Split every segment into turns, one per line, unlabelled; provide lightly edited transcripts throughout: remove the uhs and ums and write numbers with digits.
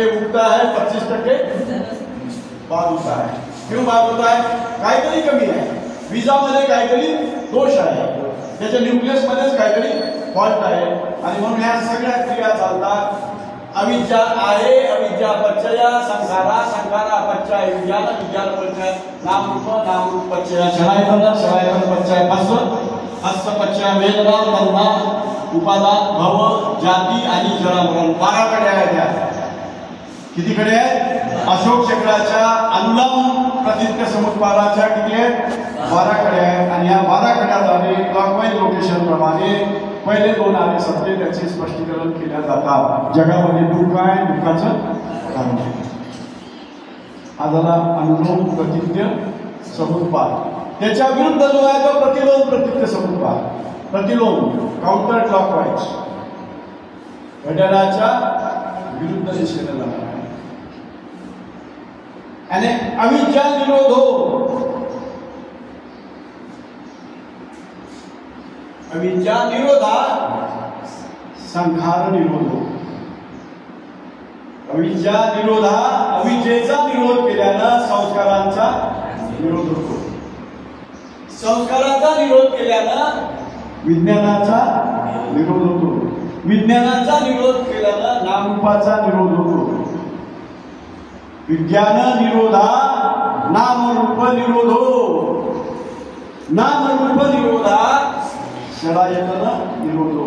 उगता है, 25% बाद होता है. क्यों बाद होता है? काहीतरी कमी आहे, बीजामध्ये काहीतरी दोष आहे, त्याच्या न्यूक्लियस मध्येच काहीतरी फॉल्ट आहे. आणि म्हणून ह्या सगळ्या क्रिया चालतात. अविद्या आहे, अविद्या पच्चय, संखारा, संखारा पच्चय विज्ञान, विज्ञान पच्चय नाम रूप पच्चय शरायतन, शरायतन पच्चय हस्स, हस्स पच्चय वेदना, तन्ना, उपादान, भव, जाती आणि जरा मरण. 12 कडे आहेत त्या. किती कडे आहेत? अशोक चक्राच्या अनुलंब प्रतित्व समुत्पादाच्या किती आहेत? 12 कडे आहेत. आणि या 12 कड्यात आले क्लॉकवाईज रोटेशन प्रमाणे पहिले 2 आले सत्य त्याचे स्पष्टीकरण केल्या जातात. जगामध्ये दुःख आहे, दुःखाचं कारण आहे. हा झाला अनुलोम प्रतित्व समुत्पाद. त्याच्या विरुद्ध जो आहे तो प्रतिलोम प्रतित्व समुत्पाद. प्रतिलोम काउंटर क्लॉकवाईज, घड्याळाच्या विरुद्ध दिशेने जाणार आहे. आणि अविद्या निरोधो, अविद्या निरोधा संखार निरोधो. अविद्या निरोधा, अविद्येचा निरोध केल्यानं संस्कारांचा निरोध होतो. संस्काराचा निरोध केल्यानं विज्ञानाचा निरोध होतो. विज्ञानाचा निरोध केल्यानं नामरूपाचा निरोध होतो. विज्ञान निरोधा नामरूप निरोधो, नामरूप निरोधा षडायतन निरोधो,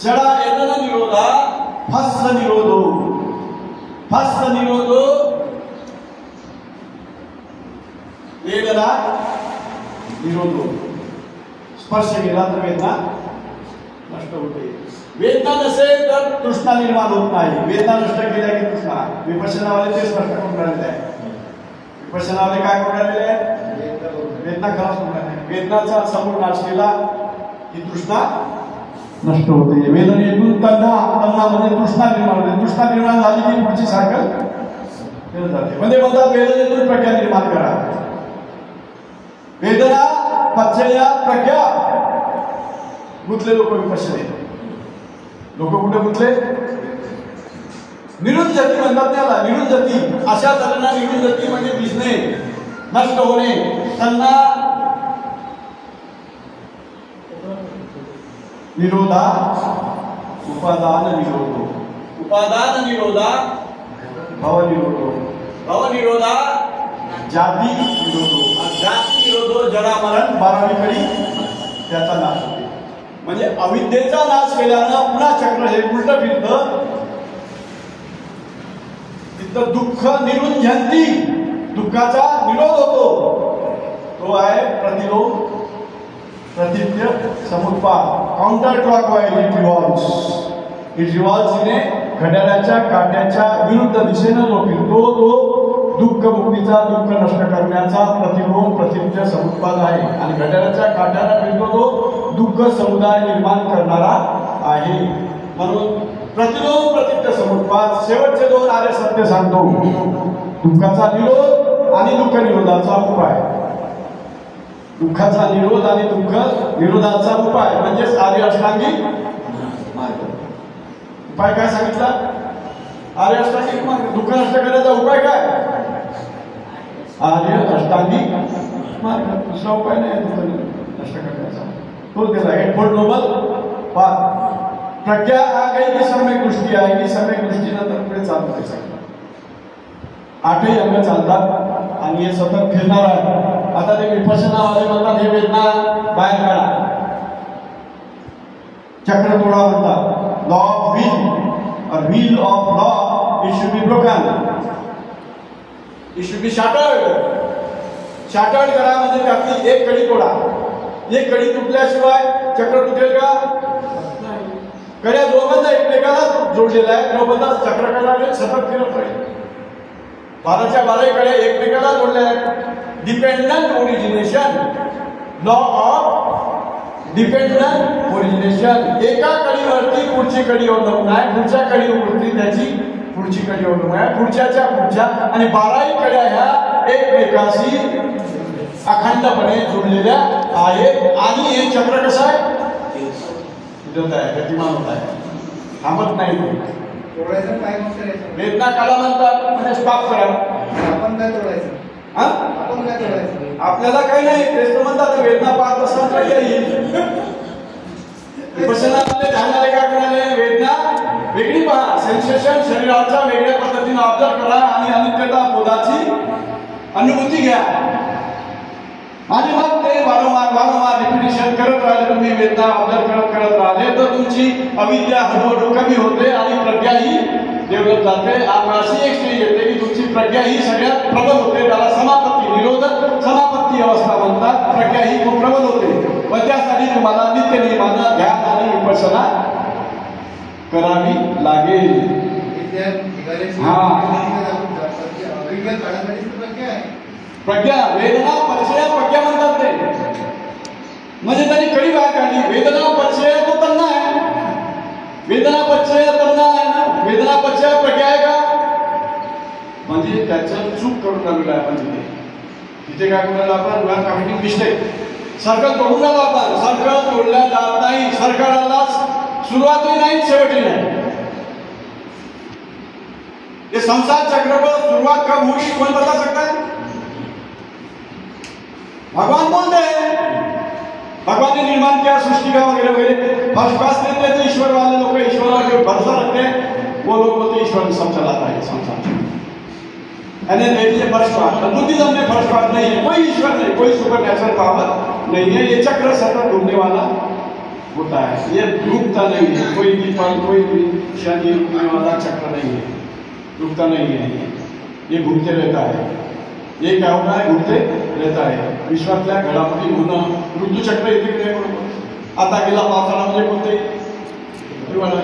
षडायतन निरोधा फस्स निरोधो, फस्स निरोधो वेदना निरोधो. स्पर्श केला तर वेदना नष्ट होते. वेदना नसेल तर तृष्णा निर्माण होत नाही. वेदना नष्ट केल्या की तृष्णा. विपश्यनावाले ते स्पष्ट करून राहिले आहे. विपश्यनावाले काय करून राहिलेले आहे? वेदना खलास करून राहिले. वेदनाचा समूळ नाश केला की तृष्णा नष्ट होते. वेदनेतून तन्ना, तन्नामध्ये तृष्णा निर्माण होते. तृष्णा निर्माण झाली की पुढची सायकल केली जाते. म्हणजे म्हणतात वेदनेतून प्रज्ञा निर्माण करा. वेदना पच्चया प्रज्ञा. गुंतले लोक विपश्यने. लोक कुठे गुंतले? निरुंजती म्हणतात त्याला. निरुंजती अशा तऱ्हेनं निरुंजती म्हणजे भिजणे, नष्ट होणे. त्यांना निरोधा उपादान निरोधो, उपादान निरोधा भव निरोधो, भव निरोधा जाती निरोधो. जाती निरोधो जरा मरण 12वी कडी त्याचा नाश होते. म्हणजे अविद्येचा नाश केल्यानं पुन्हा चक्र हे उलट फिरतं. तिथं दुःख निरुंजती, दुःखाचा निरोध होतो. तो आहे प्रतिलोम प्रतित्व समुत्पाद. Counter clockwise it revolves. It revolves इने घड्याळाच्या काट्याच्या विरुद्ध दिशेने जो फिरतो तो दुःख मुक्तीचा, दुःख नष्ट करण्याचा प्रतिलोम प्रतित्व समुत्पाद आहे. आणि घड्याळाच्या काट्याला फिरतो तो दुःख समुदाय निर्माण करणारा आहे. म्हणून प्रतिलोम प्रतित्व समुत्पाद शेवटचे 2 आर्य सत्य सांगतो. दुःखाचा निरोध आणि दुःख निरोधाचा उपाय. दुःखाचा निरोध आणि दुःख निरोधाचा उपाय म्हणजे आर्य अष्टांगिक मार्ग. उपाय काय सांगितला? आर्य अष्टांगिक मार्ग. दुःख नष्ट करण्याचा उपाय काय? आर्य अष्टांगिक मार्ग. दुसरा उपाय नाही दुःख नष्ट करण्याचा. तो दिला 8 फोल्ड नोबल पाथ. प्रज्ञा हा काही सम्यक दृष्टी आहे की सम्यक दृष्टीनंतर पुढे चालतो. 8ही अंग चालतात आणि हे सतत फिरणार आहे. आता ते विपश्यनावाले म्हणतात हे वेदना बाहेर काढा, चक्र तोडा म्हणतात. Law of wheel of law it should be broken, it should be shattered. Shattered करा म्हणजे त्यातली एक कडी तोडा. एक कडी तुटल्याशिवाय चक्र तुटेल का? कड्या दोघांचा एकमेकाला जोडलेला आहे. दोघांचा चक्र कडाने सतत फिरत राहील. 12च्या 12 कडे एकमेकाला जोडले आहेत. Dependent origination, law of dependent origination. एका कडीवरती पुढची कडी अवलंबून आहे, पुढच्या कडीवरती त्याची पुढची कडी अवलंबून आहे, पुढच्याच्या पुढच्या. आणि 12ही कड्या ह्या एकमेकाशी अखंडपणे जोडलेल्या आहेत. आणि हे चक्र कसं आहे? गतिमान होत आहे, थांबत नाही.
तोडायचं काय मग करायचं?
वेदना काढा म्हणतात म्हणजे स्टॉप करा.
आपण काय तोडायचं?
हा?
आपण काय तोडायचं?
आपल्याला काही नाही. तेच म्हणतात वेदना पाहत असताना काही येईल. विपश्यनामध्ये ध्यानाला काय करायला? वेदना वेगळी पहा, सेन्सेशन शरीराच्या वेगळ्या पद्धतीने ऑब्झर्व करा आणि अनित्यता बोधाची अनुभूती घ्या आणि मग ते वारंवार रिपिटिशन करत राहिले. तुम्ही वेदना ऑब्झर्व करत राहिले तर तुमची अविद्या हळूहळू कमी होते आणि प्रज्ञा ही डेव्हलप जाते. अशी एक स्टेज येते की तुमची प्रज्ञा ही सगळ्यात प्रबल होते. त्याला समापत्ती निरोधक समापत्ती अवस्था म्हणतात. प्रज्ञा ही खूप प्रबल होते व त्यासाठी तुम्हाला नित्य नियमानं ध्यान आणि विपश्यना करावी लागेल. प्रज्ञा वेदना परिचय प्रज्ञा म्हणतात ते. म्हणजे त्यांनी कडी बाहेर काढली. वेदना परिचय तो तन्ना आहे. वेदना परिचय तन्ना आहे ना. वेदना परिचय प्रज्ञा आहे का? म्हणजे त्याचं चूक करून आलेलं आहे आपण तिथे काय करायला आपण कमिटी मिस्टेक सर्कल तोडून आलो आपण. सर्कल तोडल्या जात नाही. सर्कलला सुरुवातही नाही शेवटही नाही. ये संसार चक्र को शुरुआत कब हुई कौन बता सकता है? भगवान बोलते हैं. भगवान ने निर्माण किया सृष्टि का वगैरह वगैरह. फर्स्ट क्लास लेते हैं तो ईश्वर वाले लोग ईश्वर के भरोसा रखते हैं. वो लोग बोलते ईश्वर सब चलाता है संसार. फर्स्ट क्लास बुद्धिज्म में फर्स्ट क्लास नहीं है. कोई ईश्वर नहीं, कोई सुपर नेचुरल पावर नहीं है. ये चक्र सतत घूमने वाला होता है. ये रुकता नहीं है. कोई भी पल कोई भी क्षण ये रुकने वाला चक्र नहीं है. रुकता नहीं है. ये घूमते रहता है. ये क्या होता है? घूमते रहता है. विश्वातल्या घडामोडी होणं ऋतुचक्र येते की नाही? आता गेला पावसाळा म्हणजे कोणते?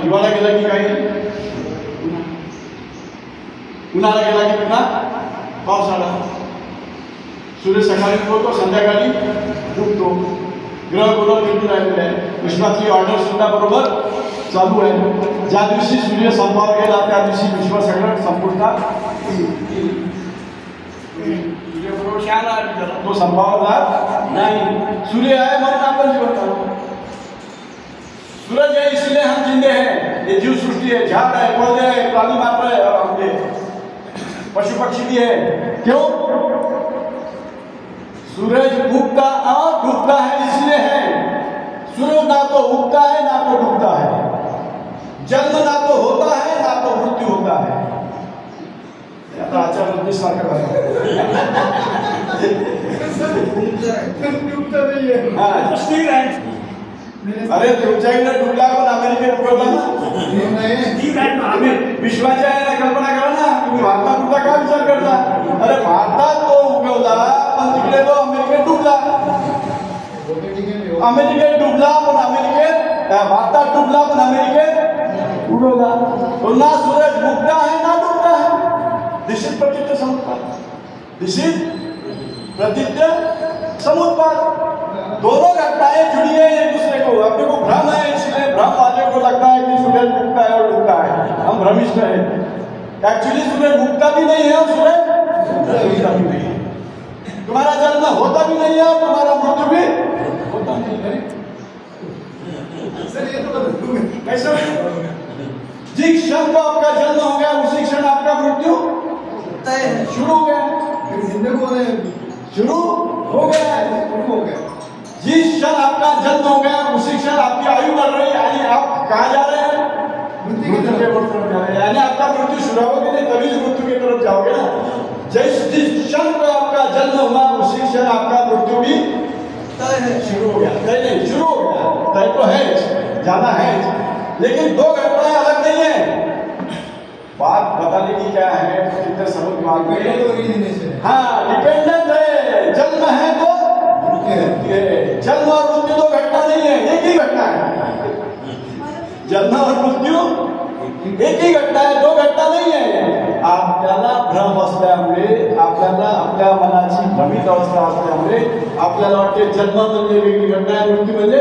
हिवाळा गेला की काही? उन्हाळा गेला की पुन्हा पावसाळा. सूर्य सकाळी उगवतो संध्याकाळी डुबतो. ग्रह गोलक फिरून राहिलेले आहे. विश्वातली ऑर्डर सुद्धा बरोबर चालू आहे. ज्या दिवशी सूर्य संपावर गेला त्या दिवशी विश्व सगळं संपूर्ण तो संपावर जात नाही. सूर्य आहे म्हणून आपण जिवंत आहोत. सूरज है इसलिए हम जिंदे हैं. ये जीव सृष्टि है. झाड़ है, पौधे है, प्राणी मात्र है, पशु पक्षी भी है. क्यों? सूरज उगता और डूबता है इसलिए है. सूरज ना तो उगता है ना तो डूबता है. जन्म ना तो होता है ना तो मृत्यु होता है. आता आचार्य सारखं अरे तुमच्याकडे डुबला पण अमेरिकेत उगवला ना. विश्वाच्या कल्पना करा ना. तुम्ही भारतात कुठला काय विचार करता? अरे भारतात तो उगवला पण तिकडे तो अमेरिकेत डुबला. अमेरिकेत डुबला पण अमेरिकेत भारतात डुबला पण अमेरिकेत उगवला. तो ना सूरज उगता है ना डूबता है. दिस इज प्रतीत्य समुत्पाद. दिस इज प्रतीत्य समुत्पाद. दोनों घटनाएं जुड़ी है एक दूसरे को. अपने को भ्रम है इसलिए भ्रम वाले को लगता है कि सूरज उगता है और डूबता है. हम भ्रमिष्ठ है. एक्चुअली सूरज उगता भी नहीं है और सूरज डूबता भी नहीं है. तुम्हारा जन्म होता भी नहीं है और तुम्हारा मृत्यु भी होता नहीं है. कैसे? जिस क्षण को आपका जन्म हो गया उसी क्षण आपका मृत्यु शुरू हो गया. शुरू हो गया. जिस क्षण आपका जन्म हो गया उसी क्षण आपकी आयु बढ़ रही है. यानी आप कहाँ जा रहे हैं? मृत्यु के तरफ जा रहे हैं. यानी आपका मृत्यु शुरू होगा नहीं तभी मृत्यु की तरफ जाओगे ना. जिस क्षण को आपका जन्म हुआ उसी क्षण आपका मृत्यु भी शुरू हो गया. नहीं शुरू हो गया. तय तो है, जाना है. लेकिन दो घटनाएं अलग नहीं है. बात बताने की क्या है? कितने समझ में हाँ डिपेंडेंट है. जन्म है तो जन्म और मृत्यु दो घटना नहीं है. एक ही घटना है. जन्म और मृत्यु एक ही घटना है. दो घटना नहीं है. आपल्याला भ्रम असल्यामुळे आपल्याला आपल्या मनाची भ्रमित अवस्था असल्यामुळे आपल्याला वाटते जन्म म्हणजे वेगळी घटना आहे, मृत्यू म्हणजे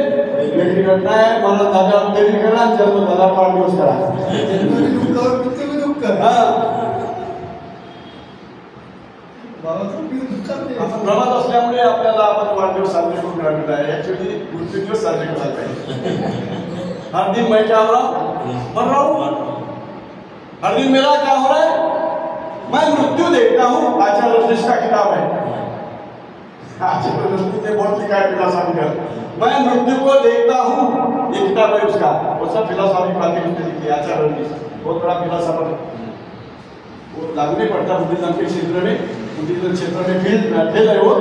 वेगळी घटना आहे. मरण झाल्यावर देवी करा, जन्म झाल्यावर वाढदिवस करा. भ्रमात असल्यामुळे आपल्याला आपण वाढदिवस साजरे करून राहिलेला आहे. ऍक्च्युअली मृत्यूदिवस साजरे करायला पाहिजे. हर दिन मैं क्या हो रहा हूँ? मर रहा हूँ. हर दिन मेरा क्या हो रहा है, मैं मृत्यु देखता हूं। आचार्य वशिष्ठ का किताब है, आचार्य वशिष्ठ ने बहुत लिखा है फिलोसॉफी का, मैं मृत्यु को देखता हूं, ये किताब है उसका, वो सब फिलोसॉफी बातें उसने लिखी है। आचार्य वशिष्ठ बहुत बड़ा फिलोसॉफर है, वो लागू नहीं पड़ता बुद्धिज्म के क्षेत्र में, बुद्धिज्म क्षेत्र में फेल है वो,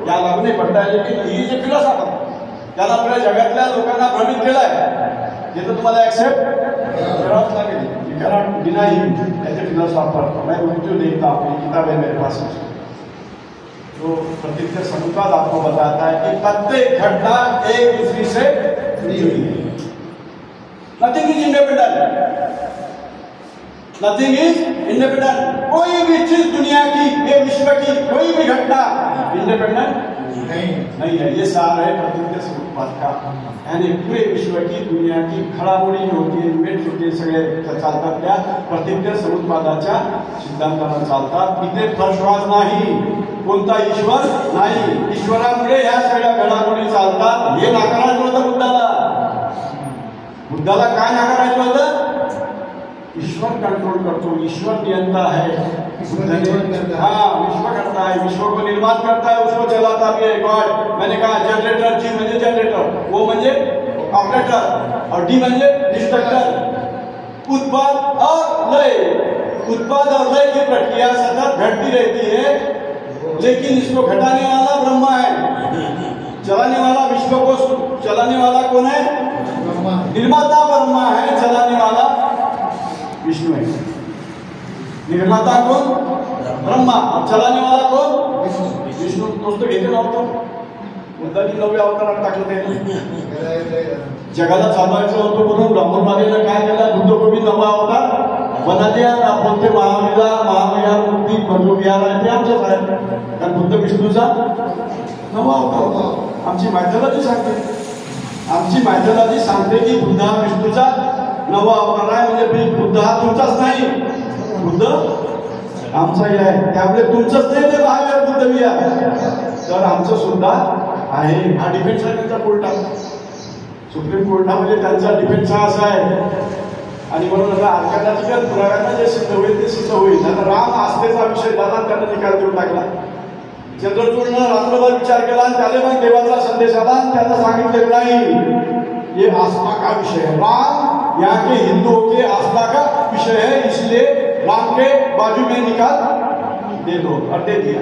या लागू नहीं पडता है, लेकिन ही जे फिलोसॉफर त्याला आपल्या जगातल्या लोकांना भ्रमित केलंय, जे तर तुम्हाला ऍक्सेप्ट करावंच लागेल, you cannot deny him as a philosopher. मैं मृत्यु देखता हूं, ये किताब है मेरे पास, तो प्रतीक समुद्रात आपको बताता है कि प्रत्येक घटना एक दूसरी से जुड़ी हुई है। Nothing is independent, nothing is independent. कोई भी चीज दुनिया की, ये विश्व की कोई भी घटना इंडिपेंडेंट नहीं है। ये सार है प्रतीक समुद्रात का, यानी पूरे विश्व की दुनिया की घडामोडी होती है, इव्हेंट्स होते, सगळे चालतात त्या प्रतीक समुद्राच्या सिद्धांतावर चालतात। इथे फर्शवाद नाही, कोणता ईश्वर नाही, ईश्वरामुळे ह्या सगळ्या घडामोडी चालतात। हे नाकारायचं होतं बुद्धाला, बुद्धाला काय नाकारायचं होतं, ईश्वर कंट्रोल करतो, ईश्वर नियंता है, हाँ विश्व करता है, विश्व को निर्माण करता है, उसको चलाता भी है गॉड। मैंने कहा जनरेटर, जी म्हणजे जनरेटर, वो म्हणजे ऑपरेटर, और डी म्हणजे डिस्ट्रक्टर। उत्पाद और लय, उत्पाद और लय की प्रक्रिया सतत घटती रहती है, लेकिन इसको घटाने वाला ब्रह्मा है, चलाने वाला विश्व को चलाने वाला कौन है, निर्माता ब्रह्मा है, चलाने वाला विष्णु है। निर्माता कौन, ब्रह्मा, और चलाने वाला कौन, विष्णु। दोस्तों घेते नव्हतं, बुद्धांनी 9व्या अवतारात टाकलं ते, जगाला चालवायचं होतं म्हणून ब्रह्मवादीनं काय केलं, बुद्ध को भी 9वा अवतार बना दिया। आपण ते महाविहार मूर्ती विहार आहे ते आमचंच आहे, कारण बुद्ध विष्णूचा 9वा अवतार। आमची मायथॉलॉजी सांगते, आमची मायथॉलॉजी सांगते की बुद्ध हा विष्णूचा 9वा अवतार आहे, म्हणजे बुद्ध हा तुमचाच नाही, बुद्ध आमचाही आहे, त्यामुळे तुमचंच नाही ते महावीर बुद्ध विहार, तर आमचं सुद्धा आहे। हा डिफेन्स आहे त्यांचा कोर्टात, सुप्रीम कोर्टामध्ये त्यांचा डिफेन्स हा असा आहे। आणि म्हणून आता आर्काटाजिकल पुराव्यांना जे सिद्ध होईल ते सिद्ध होईल। आता राम आस्थेचा विषय झाला, त्याने निकाल देऊन टाकला, चंद्रचूडनं रात्रभर विचार केला आणि त्याने मग देवाचा संदेश आला आणि त्याला सांगितलेलं नाही, ये आस्था का विषय है, राम यहाँ के हिंदुओं के आस्था का विषय है, इसलिए राम के बाजू में निकाल दे दो, और दे दिया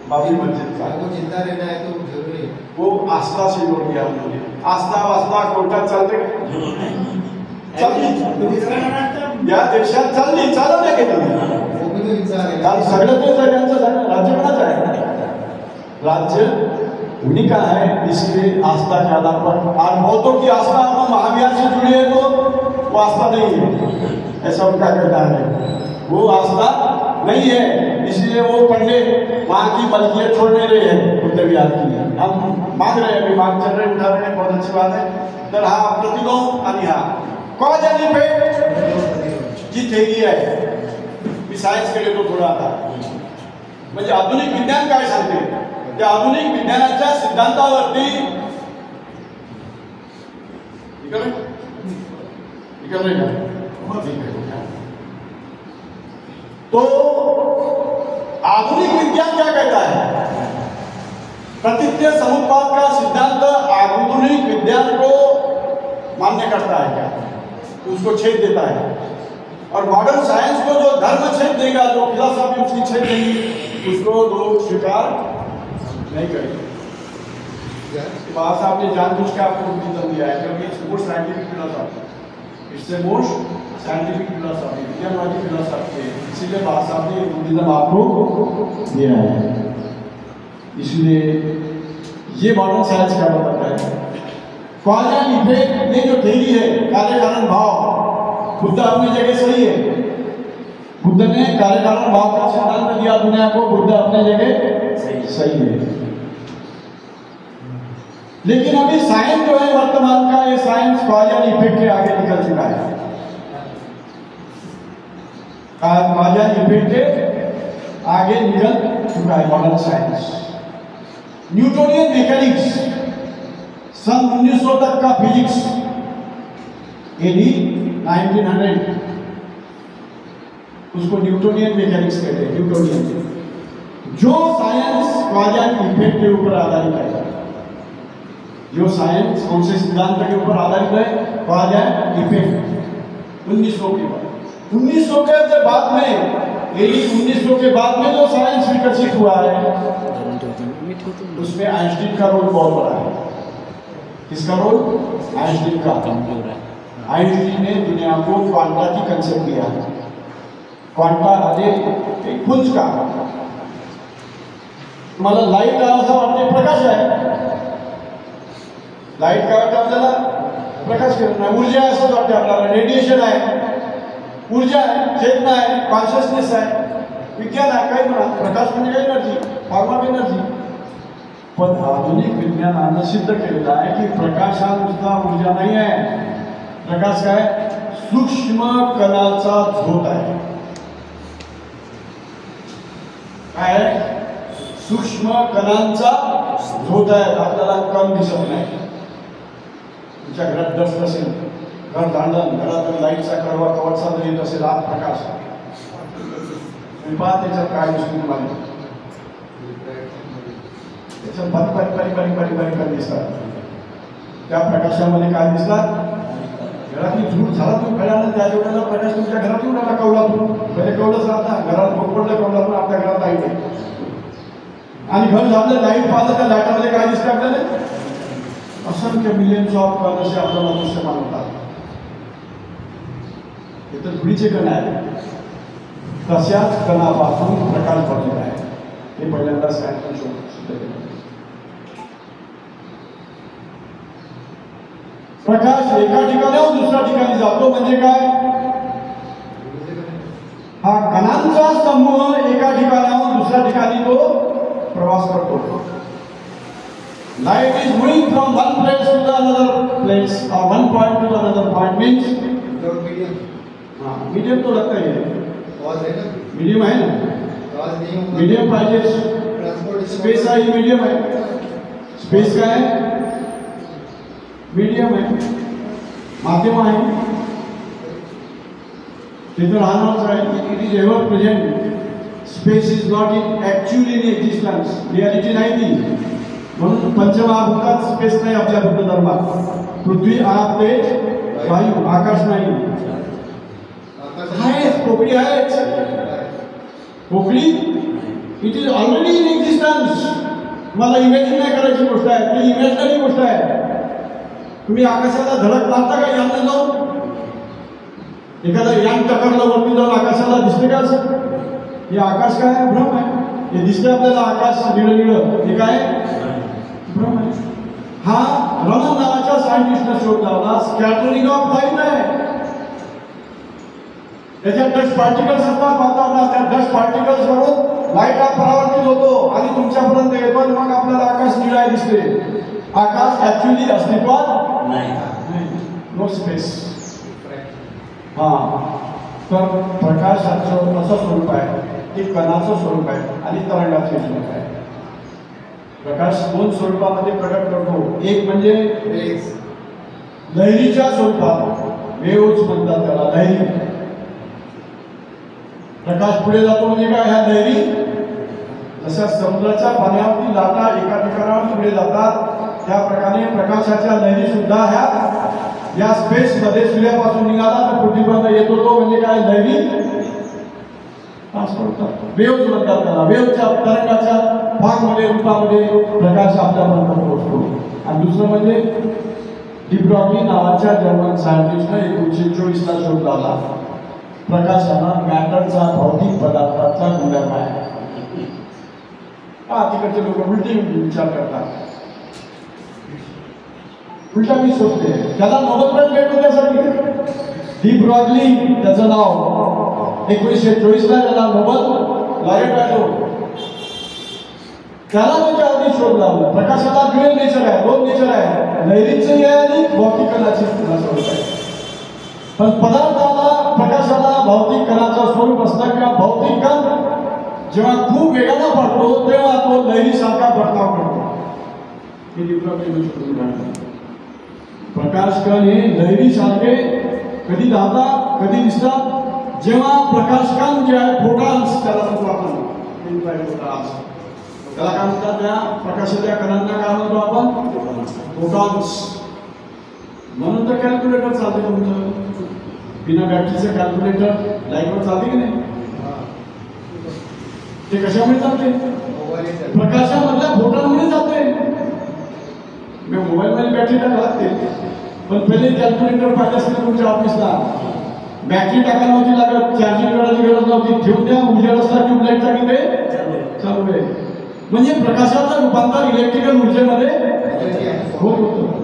बाबरी मस्जिद का।
वो जिंदा रहना है तो जरूरी है,
वो आस्था से जोड़ दिया उन्होंने। आस्था वास्ता कोर्टात चालते चालली, या देशात चालली, चालवल्या गेली, सगळं तेच आहे त्यांचं, राज्य कोणाचं आहे, राज्य उन्हीं का है, इसलिए आस्था के आधार पर। आज बहुतों की आस्था हम महावीर से जुड़ी है, तो वो आस्था नहीं है, ऐसा उनका कहना है, वो आस्था नहीं है, इसलिए वो पंडित वहां की मलकियत छोड़ नहीं रहे हैं बुद्ध विहार की। हम मांग रहे हैं, अभी मांग चल रहे, उठा रहे हैं, बहुत अच्छी बात है। तर हा प्रतिलोम आणि हा कॉज आणि इफेक्ट जी थेरी आहे, मी सायन्स केले तो थोडा आता, म्हणजे आधुनिक विज्ञान काय सांगते, त्या आधुनिक विज्ञानाच्या सिद्धांतावरती तो आधुनिक विज्ञान क्या कहता है, प्रतीक समुत्पाद का सिद्धांत आधुनिक विज्ञान को मान्य करता है क्या, उसको छेद देता है। और मॉडर्न साइंस को जो धर्म छेद देगा, जो फिलॉसफी उसकी छेद देगी, उसको लोग स्वीकार नहीं करेंगे। साहब ने जानबूझ के आपको बुद्धिज्म दिया है, क्योंकि it's most scientific philosophy, it's a most scientific philosophy, विज्ञानवादी फिलॉसफी है, इसीलिए साहब ने बुद्धिज्म आपको दिया है। इसलिए ये मॉडर्न साइंस क्या बताता है, कॉज एंड इफेक्ट ने जो थ्योरी है, कार्य कारण भाव, बुद्ध अपनी जगह सही है, बुद्ध ने कार्य कारण भाव का सिद्धांत दिया दुनिया को, बुद्ध अपने जगह सही है। लेकिन अभी साइंस जो है वर्तमान का, ये साइंस कॉज एंड इफेक्ट के आगे निकल चुका है, कॉज एंड इफेक्ट के आगे निकल चुका है मॉडर्न साइंस। न्यूटोनियन मैकेनिक्स, सन 1900 तक का फिजिक्स, एडी 1900, उसको न्यूटोनियन मैकेनिक्स कहते हैं। न्यूटोनियन जो साइंस कॉज एंड इफेक्ट के ऊपर आधारित है, जो साइंस कौन से सिद्धांत के ऊपर आधारित है, कॉज एंड इफेक्ट। 1900 के बाद 1900 के बाद में 1900 के बाद में जो साइंस विकसित हुआ है उसमें आइंस्टीन का रोल बहुत बड़ा है। किसका रोल? आइंस्टीन का। आइंस्टीन ने दुनिया को क्वांटा की कंसेप्ट दिया। क्वांटा आधे एक पुंज का, तुम्हाला लाईट असं वाटते प्रकाश आहे, लाईट काय वाटतं आपल्याला? प्रकाश किरण आहे, ऊर्जा आहे असं वाटते आपल्याला, रेडिएशन आहे, ऊर्जा आहे, चेतना आहे, कॉन्शियसनेस आहे, विज्ञान आहे, काही म्हणा, प्रकाश म्हणजे काय एनर्जी, फॉर्म ऑफ एनर्जी। पण आधुनिक विज्ञानानं सिद्ध केलेलं आहे की प्रकाश हा नुसता ऊर्जा नाही आहे, प्रकाश काय सूक्ष्म कणाचा झोत आहे। काय? सूक्ष्म कणांचा झोत आहे। आपल्याला कण दिसत नाही। तुमच्या घरात डस्ट असेल, घर दांडण, घरात लाईटचा कडवा कवचचा जर येत असेल, आत प्रकाश, तुम्ही पहा त्याच्यात काय दिसतो तुम्हाला? त्याच्यात बारीक कण दिसतात। त्या प्रकाशामध्ये काय दिसतात? घरातली झूट झाला तुम्ही घराला, त्या जेवढ्याला प्रकाश तुमच्या घरात येऊन आला कौलातून, पहिले कौलच राहत ना, घरात भोग पडलं कौलातून, आपल्या घरात लाईट आहे आणि घर झालं, लाईट पाहतं, त्या लाईटामध्ये काय दिसतं आपल्याला? असंख्य मिलियन्स ऑफ कण असे आपल्याला दृश्यमान होतात। हे तर धुळीचे कण आहेत, तशाच कणापासून प्रकाश बनलेला आहे। हे पहिल्यांदा सायन्सने सिद्ध केलं। प्रकाश एका ठिकाणाहून दुसऱ्या ठिकाणी जातो म्हणजे काय? हा कणांचा समूह एका ठिकाणाहून दुसऱ्या ठिकाणी तो प्रवास करतो। Light is moving from one place to the another place और one point to the another point means
medium.
हाँ, मीडियम तो लगता ही है,
कॉज है ना,
मीडियम है ना,
कॉज नहीं होगा,
मीडियम पाहिजे।
ट्रांसपोर्ट
स्पेस आहे मीडियम आहे, स्पेस काय आहे? मीडियम आहे, माध्यम आहे, तिथं राहणारच आहे। It is ever present. Space is not in actually in existence, reality नाही ती। म्हणून पंचमहाभूतात स्पेस नाही आपल्या बुद्ध धर्मात। पृथ्वी, आग, तेज, वायू, आकाश नाही आहे। पोकळी आहे, पोकळी it is already in existence. मला इमॅजिन नाही करायची गोष्ट आहे, ती इमॅजिनरी गोष्ट आहे। तुम्ही आकाशाला धडक मारता का यानं जाऊन? एखादा यान टकरलं वरती जाऊन आकाशाला दिसते का असं? हे आकाश काय आहे? भ्रम आहे। हे दिसते आपल्याला आकाश निळं निळं, हे काय? भ्रम आहे। हा रमन नावाच्या सायंटिस्टने शोध लावला, स्कॅटरिंग ऑफ लाईट आहे। त्याच्यात डस्ट पार्टिकल्स असतात वातावरणात, त्या डस्ट पार्टिकल्स वरून लाईट हा परावर्तित होतो आणि तुमच्यापर्यंत येतो आणि मग आपल्याला आकाश निळा दिसते। आकाश ऍक्च्युअली अस्तित्वात नाही, नो स्पेस। हा, तर प्रकाशाचं असं स्वरूप आहे, ते कणाचं स्वरूप आहे आणि तरंगाचे स्वरूप आहे। प्रकाश दोन स्वरूपामध्ये प्रकट करतो, एक म्हणजे लहरीच्या स्वरूपात, वेव्हज म्हणतात त्याला, लहरी। प्रकाश पुढे जातो म्हणजे काय? ह्या लहरी जशा समुद्राच्या पाण्यावरती लाटा एका ठिकाणावर पुढे जातात, त्या प्रकारे प्रकाशाच्या लहरी सुद्धा ह्या या स्पेस मध्ये सूर्यापासून निघाला तर पृथ्वीपर्यंत येतो, तो म्हणजे काय? लहरी ट्रान्सफर करतो, वेव्हज म्हणतात त्याला। वेव्हच्या तरंगाच्या भागमध्ये रूपामध्ये प्रकाश आपल्यापर्यंत पोहोचतो। आणि दुसरं म्हणजे डी ब्रॉग्ली नावाच्या जर्मन सायंटिस्टने 1924 ला शोध लावला, प्रकाशाला मॅटरचा, भौतिक पदार्थाचा गुणधर्म आहे। हा, तिकडचे लोक उलटी विचार करतात, उलटा मी शोधते। त्याला नोबेल प्राइज भेटतो त्यासाठी, डी ब्रॉग्ली त्याचं नाव। 1924 ला त्याला नोबेल लॉरेट भेटतो। त्याला त्याच्या आधी शोध लावला, प्रकाशाला ड्युअल नेचर आहे, दोन नेचर आहे, लहरीचंही आहे आणि भौतिक कणाचे स्वरूप आहे। पण पदार्थाला, प्रकाशाला भौतिक कणाचं स्वरूप असतं किंवा भौतिक कण जेव्हा खूप वेगाने पडतो तेव्हा तो लहरीसारखा बर्ताव करतो। प्रकाश कण हे लहरीसारखे कधी धावतात, कधी दिसतात, जेव्हा प्रकाशकांत जे आहे फोटॉन्स त्याला म्हणतो आपण इन्फ्रारेड फोटॉन्स त्याला काय म्हणतात त्या प्रकाशाच्या कणांना काय म्हणतो आपण फोटॉन्स म्हणून तर कॅल्क्युलेटर चालते तुमचं बिना बॅटरीचं कॅल्क्युलेटर लाईटवर चालते की नाही ते कशामुळे चालते प्रकाशामधल्या फोटॉनमुळे चालते मी मोबाईलमध्ये बॅटरी टाकायला लागते पण पहिले कॅल्क्युलेटर पाहिजे असते तुमच्या ऑफिसला बॅटरी टाकायला नव्हती लागत चार्जिंग करायची गरज नव्हती ठेवून द्या उजेड असला ट्यूबलाईटचा की ते चालू आहे म्हणजे प्रकाशाचं रूपांतर इलेक्ट्रिकल ऊर्जेमध्ये होत होतं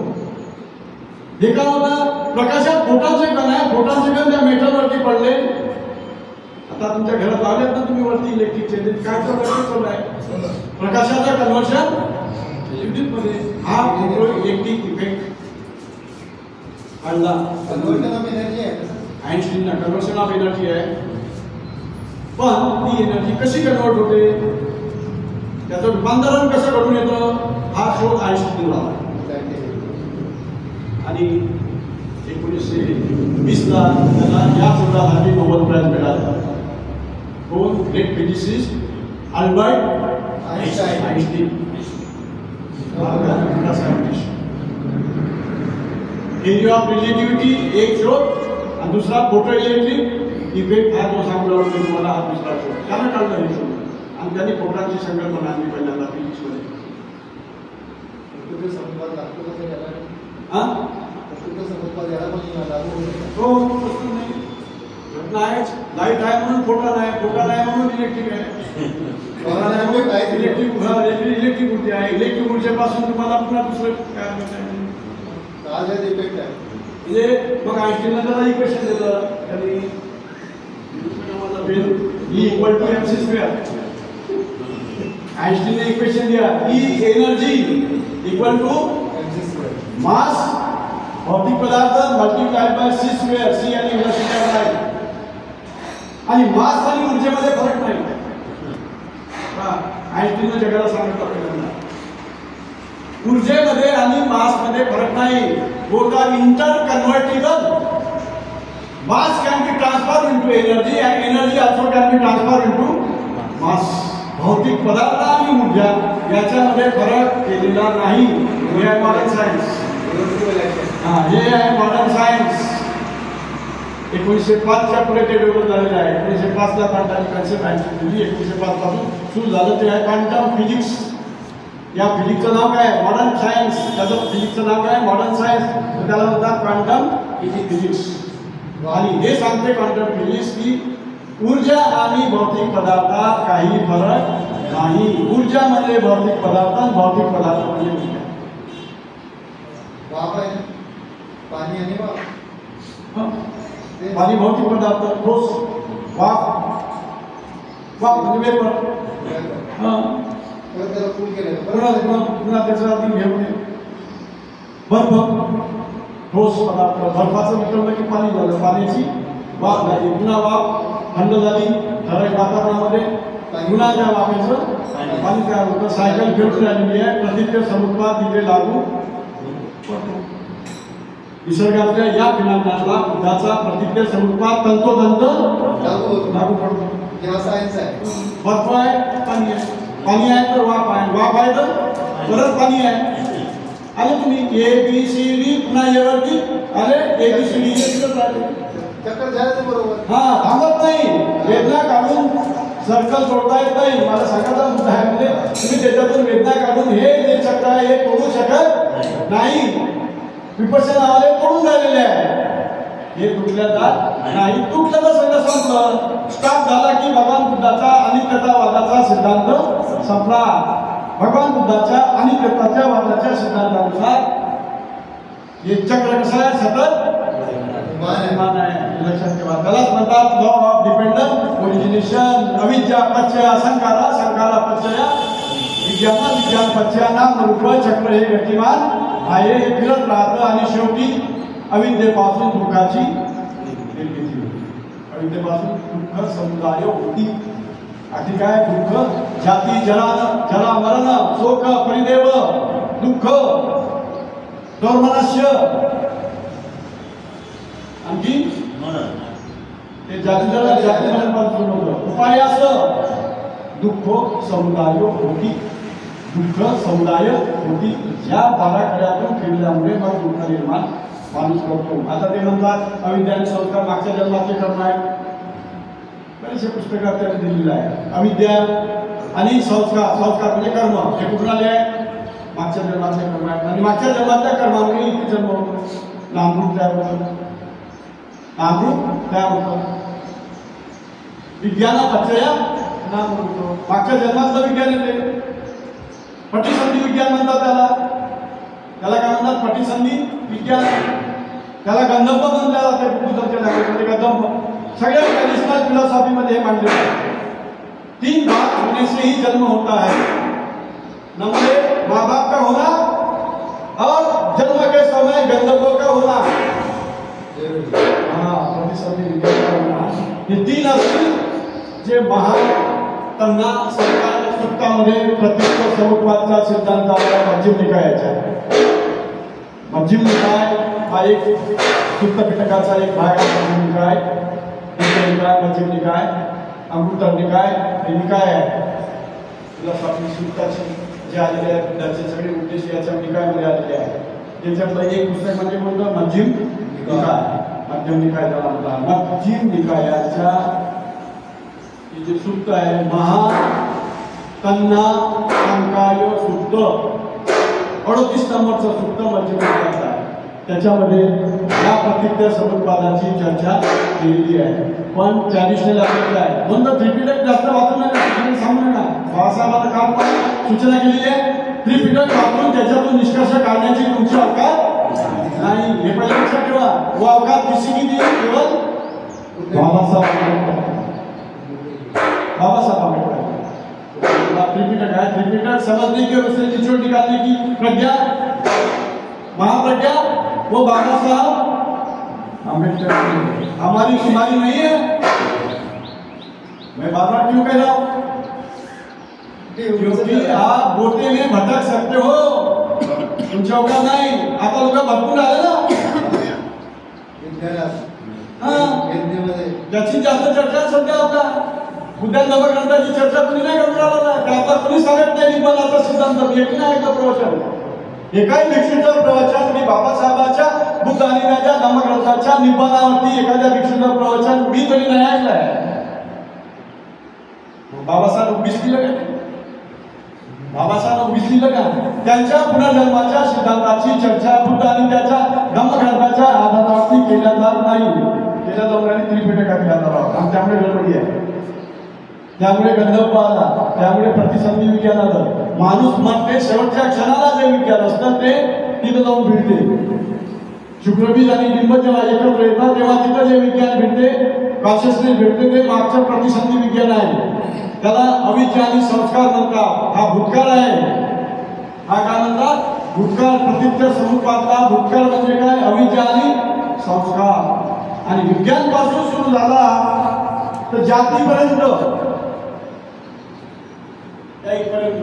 हे काय होतं प्रकाशात फोटॉनचे कण आहे फोटॉनचे कण त्या मेटलवरती पडले आता तुमच्या घरात लावल्यात ना तुम्ही वरती इलेक्ट्रिकचे काय चालू आहे प्रकाशाचं कन्व्हर्शन विद्युतमध्ये हा फोटो इलेक्ट्रिक इफेक्ट आणला
कन्वर्जन ऑफ एनर्जी आहे
आइन्स्टाईनला कन्व्हर्शन ऑफ एनर्जी आहे पण ती एनर्जी कशी कन्वर्ट होते त्याचं रूपांतरण कसं घडून येतं हा शोध आइन्स्टाईनला आणि 1920 ला त्याला या शोधासाठी नोबेल प्राइज मिळाला कोण great physicist Albert Einstein theory of relativity एक शोध आणि दुसरा फोटो इलेक्ट्रिक इफेक्ट हा जो सांगला तुम्हाला हा दुसरा शोध त्यानं काढला हे शोध आणि त्यांनी फोटॉनची संकल्पना आणली पहिल्यांदा फिजिक्समध्ये लाईट आहे म्हणून फोटॉन आहे म्हणून इलेक्ट्रिक आहे इलेक्ट्रिक ऊर्जा आहे इलेक्ट्रिक ऊर्जेपासून तुम्हाला पुन्हा दुसरं काय म्हणजे मग आइन्स्टाईनला त्याला इक्वेशन दिलं त्यांनी E equal to mc square आइन्स्टाईनने इक्वेशन दिया E energy equal to mass भौतिक पदार्थ multiplied by c square c आणि वेलोसिटी आहे आणि मास आणि ऊर्जेमध्ये फरक नाही आइन्स्टाईनने जगाला सांगितलं ऊर्जेमध्ये आणि मासमध्ये फरक नाही both are interconvertible mass can be transferred into energy and energy also can be transferred into mass भौतिक पदार्थ आणि ऊर्जा याच्यामध्ये फरक केलेला नाही हे आहे मॉडर्न सायन्स हे आहे मॉडर्न सायन्स 1905 च्या पुढे ते डेव्हलप झालेलं आहे 1905 ला क्वांटम कन्सेप्ट आहे 1905 पासून सुरू झालं ते आहे क्वांटम फिजिक्स या फिजिक्सचं नाव काय आहे मॉडर्न सायन्स त्याचं फिजिक्सचं नाव काय मॉडर्न सायन्स त्याला म्हणतात क्वांटम फिजिक्स आणि हे सांगते क्वांटम फिजिक्स की ऊर्जा आणि भौतिक पदार्थात काही फरक नाही ऊर्जा म्हणजे भौतिक पदार्थ भौतिक पदार्थ म्हणजे ऊर्जा
पाणी आणि
पाणी भौतिक पदार्थ ठोस वाफ म्हणजे वेपर पुन्हा त्याचा आधी घेऊन बर्फ ठोस पदार्थ बर्फाचं मिटवलं की पाणी झालं पाण्याची वाफ झाली पुन्हा वाफ थंड झाली ठराविक वातावरणामध्ये पुन्हा त्या वाफेचं पाणी तयार होतं सायकल फिरून झालेली आहे प्रतिज्ञ समुद्रात तिथे लागू पडतो निसर्गातल्या या फिनांना बुद्धाचा प्रतिज्ञ समुद्रात तंतोतंत लागू पडतो बर्फ आहे पाणी आहे तर वाफ आहे तर परत पाणी आहे आले तुम्ही ए बी सी डी पुन्हा यावरती आले ए बी सी डी
चक्कर झालं बरोबर
हा थांबत नाही वेदना काढून सर्कल सोडता येत नाही मला सांगायचा मुद्दा आहे म्हणजे तुम्ही त्याच्यातून वेदना काढून हे जे चक्र आहे हे तोडू शकत नाही विपश्यनावाले तोडून झालेले आहे हे तुटल्या जात नाही तुटल्याचं सगळं संपलं स्टॉप झाला की भगवान बुद्धाचा अनित्यतावादाचा सिद्धांत संपला भगवान बुद्धाच्या अनित्यताच्या वादाच्या सिद्धांतानुसार हे चक्र कसं आहे सतत विमान आहे लक्षात ठेवा त्यालाच म्हणतात लॉ ऑफ डिपेंडंट ओरिजिनेशन अविद्या पच्चय संकारा संकारा पच्चय विज्ञान विज्ञान पच्चय नाम रूप चक्र हे गतिमान आहे हे फिरत राहतं आणि शेवटी अविद्येपासून दुःखाची निर्मिती होती अविद्येपासून दुःख समुदाय होती आधी काय दुःख जाती जरा मरण शोक परिदेव दुःख दोर्मनस्य आणखी ते जातीला जाती म्हणून होतं. उपाय असं दुःख समुदाय होती, दुःख समुदाय होती या बाराखड्यातून फिरल्यामुळे मग दुःख निर्माण माणूस करतो. आता ते म्हणतात अविद्याने संस्कार मागच्या जन्माचे कर्म आहे. बरेचसे पुस्तकात त्यांनी दिलेलं आहे. अविद्या आणि संस्कार, संस्कार म्हणजे कर्म, हे कुठून आले आहे? मागच्या जन्माचे कर्म आहेत. आणि मागच्या जन्माच्या कर्मामुळे इथे जन्म होतो, नामरूप तयार होतं, नामरूप तयार होतं. विज्ञानापचय नाम होतो. मागच्या जन्मातलं विज्ञान येते. पटिसंधी विज्ञान म्हणतात त्याला. त्याला काय म्हणतात? पटिसंधी विज्ञान. त्याला गंधर्व म्हणलं जाते बुद्धिझमच्या लँग्वेजमध्ये, गंधर्व. सगळ्या ट्रेडिशनल फिलॉसॉफीमध्ये हे मांडले जाते. 3 भाग होने से ही जन्म होता है. नंबर 1 माँ बाप का होना और जन्म के समय गंधर्व का होना. पटिसंधी विज्ञान का होना. हे 3 असतील जे महान त्यांना सरकार सुत्तामध्ये प्रतिष्ठ समुद्वाचा सिद्धांताला मध्यम निकायाचा आहे. मध्यम निकाय हा एक सुत्त पिटकाचा एक भाग आहे. मध्यम निकाय, निकाय, मध्यम निकाय, अमृतर निकाय हे निकाय आहे. फिलॉसॉफी सुत्ताची जे आलेले आहेत त्याचे सगळे उद्देश याच्या निकायामध्ये आलेले आहेत. त्याच्यातलं एक पुस्तक म्हणजे कोणतं? मध्यम निकाय. मध्यम निकाय त्याला म्हणतात. मध्यम निकायाच्या जे सुत्त आहे महा कन्ना संकाय सुत्त 38 नंबरचं सुत्त मध्यम निकायाचं आहे. त्याच्यामध्ये या प्रतिज्ञा समुत्पादाची चर्चा केलेली आहे. पण ट्रॅडिशनल आपल्याकडे आहे म्हणून त्रिपिटक जास्त वाचून नाही सांगू नका. बाबासाहेबांना काम सूचना केलेली आहे. त्रिपिटक वाचून त्याच्यातून निष्कर्ष काढण्याची तुमची अवकाश नाही, हे पहिले लक्षात ठेवा. वो अवकाश किसी की नाही, केवळ बाबासाहेब आंबेडकर. त्रिपिटक है, त्रिपिटक समझने की और उससे निचोड़ निकालने की प्रज्ञा, महाप्रज्ञा वो बाबा साहब आंबेडकर. हमारी बीमारी नहीं है. मैं बार बार क्यों कह रहा हूं? क्योंकि आप गोटे में भटक सकते हो, तुमच्या अवकाश नाही. आता लोक भटकून आले ना. त्याची जास्त चर्चा सध्या होता. उद्या नवग्रंथाची चर्चा कुणी नाही करून राहिला. त्याचा कुणी सांगत नाही निबंधाचा सिद्धांत. एकही नाही ऐकलं प्रवचन. एकाही भिक्षूचं प्रवचन मी बाबासाहेबांच्या बुद्ध आणि त्याच्या नवग्रंथाच्या निबंधावरती एखाद्या भिक्षूचं प्रवचन मी तरी नाही ऐकलंय. बाबासाहेब उगीच दिलं का? बाबासाहेब उगीच दिलं का? त्यांच्या पुनर्जन्माच्या सिद्धांताची चर्चा बुद्ध आणि त्याच्या धम्मग्रंथाच्या आधारावरती केल्या जात नाही. केल्या जाऊन आणि त्रिपिटकात केल्या जातात. आणि त्यामुळे गडबडी आहे. त्यामुळे गंधर्व आला, त्यामुळे प्रतिसंधी विज्ञान आलं. माणूस म्हणते शेवटच्या क्षणाला जे विज्ञान असतं ते तिथं जाऊन भिडते. शुक्रबीज आणि डिंब जेव्हा एकत्र येतात तेव्हा तिथं जे विज्ञान भेटते, कॉन्शियसनेस भेटते, ते मागचं प्रतिसंधी विज्ञान आहे. त्याला अविद्या आणि संस्कार म्हणतात. हा भूतकाळ आहे. हा काय म्हणतात? भूतकाळ. प्रतिज्ञा समुत्पादला भूतकाळ म्हणजे काय? अविद्या आणि संस्कार. आणि विज्ञान पासून सुरू झाला तर जातीपर्यंत त्याईपर्यंत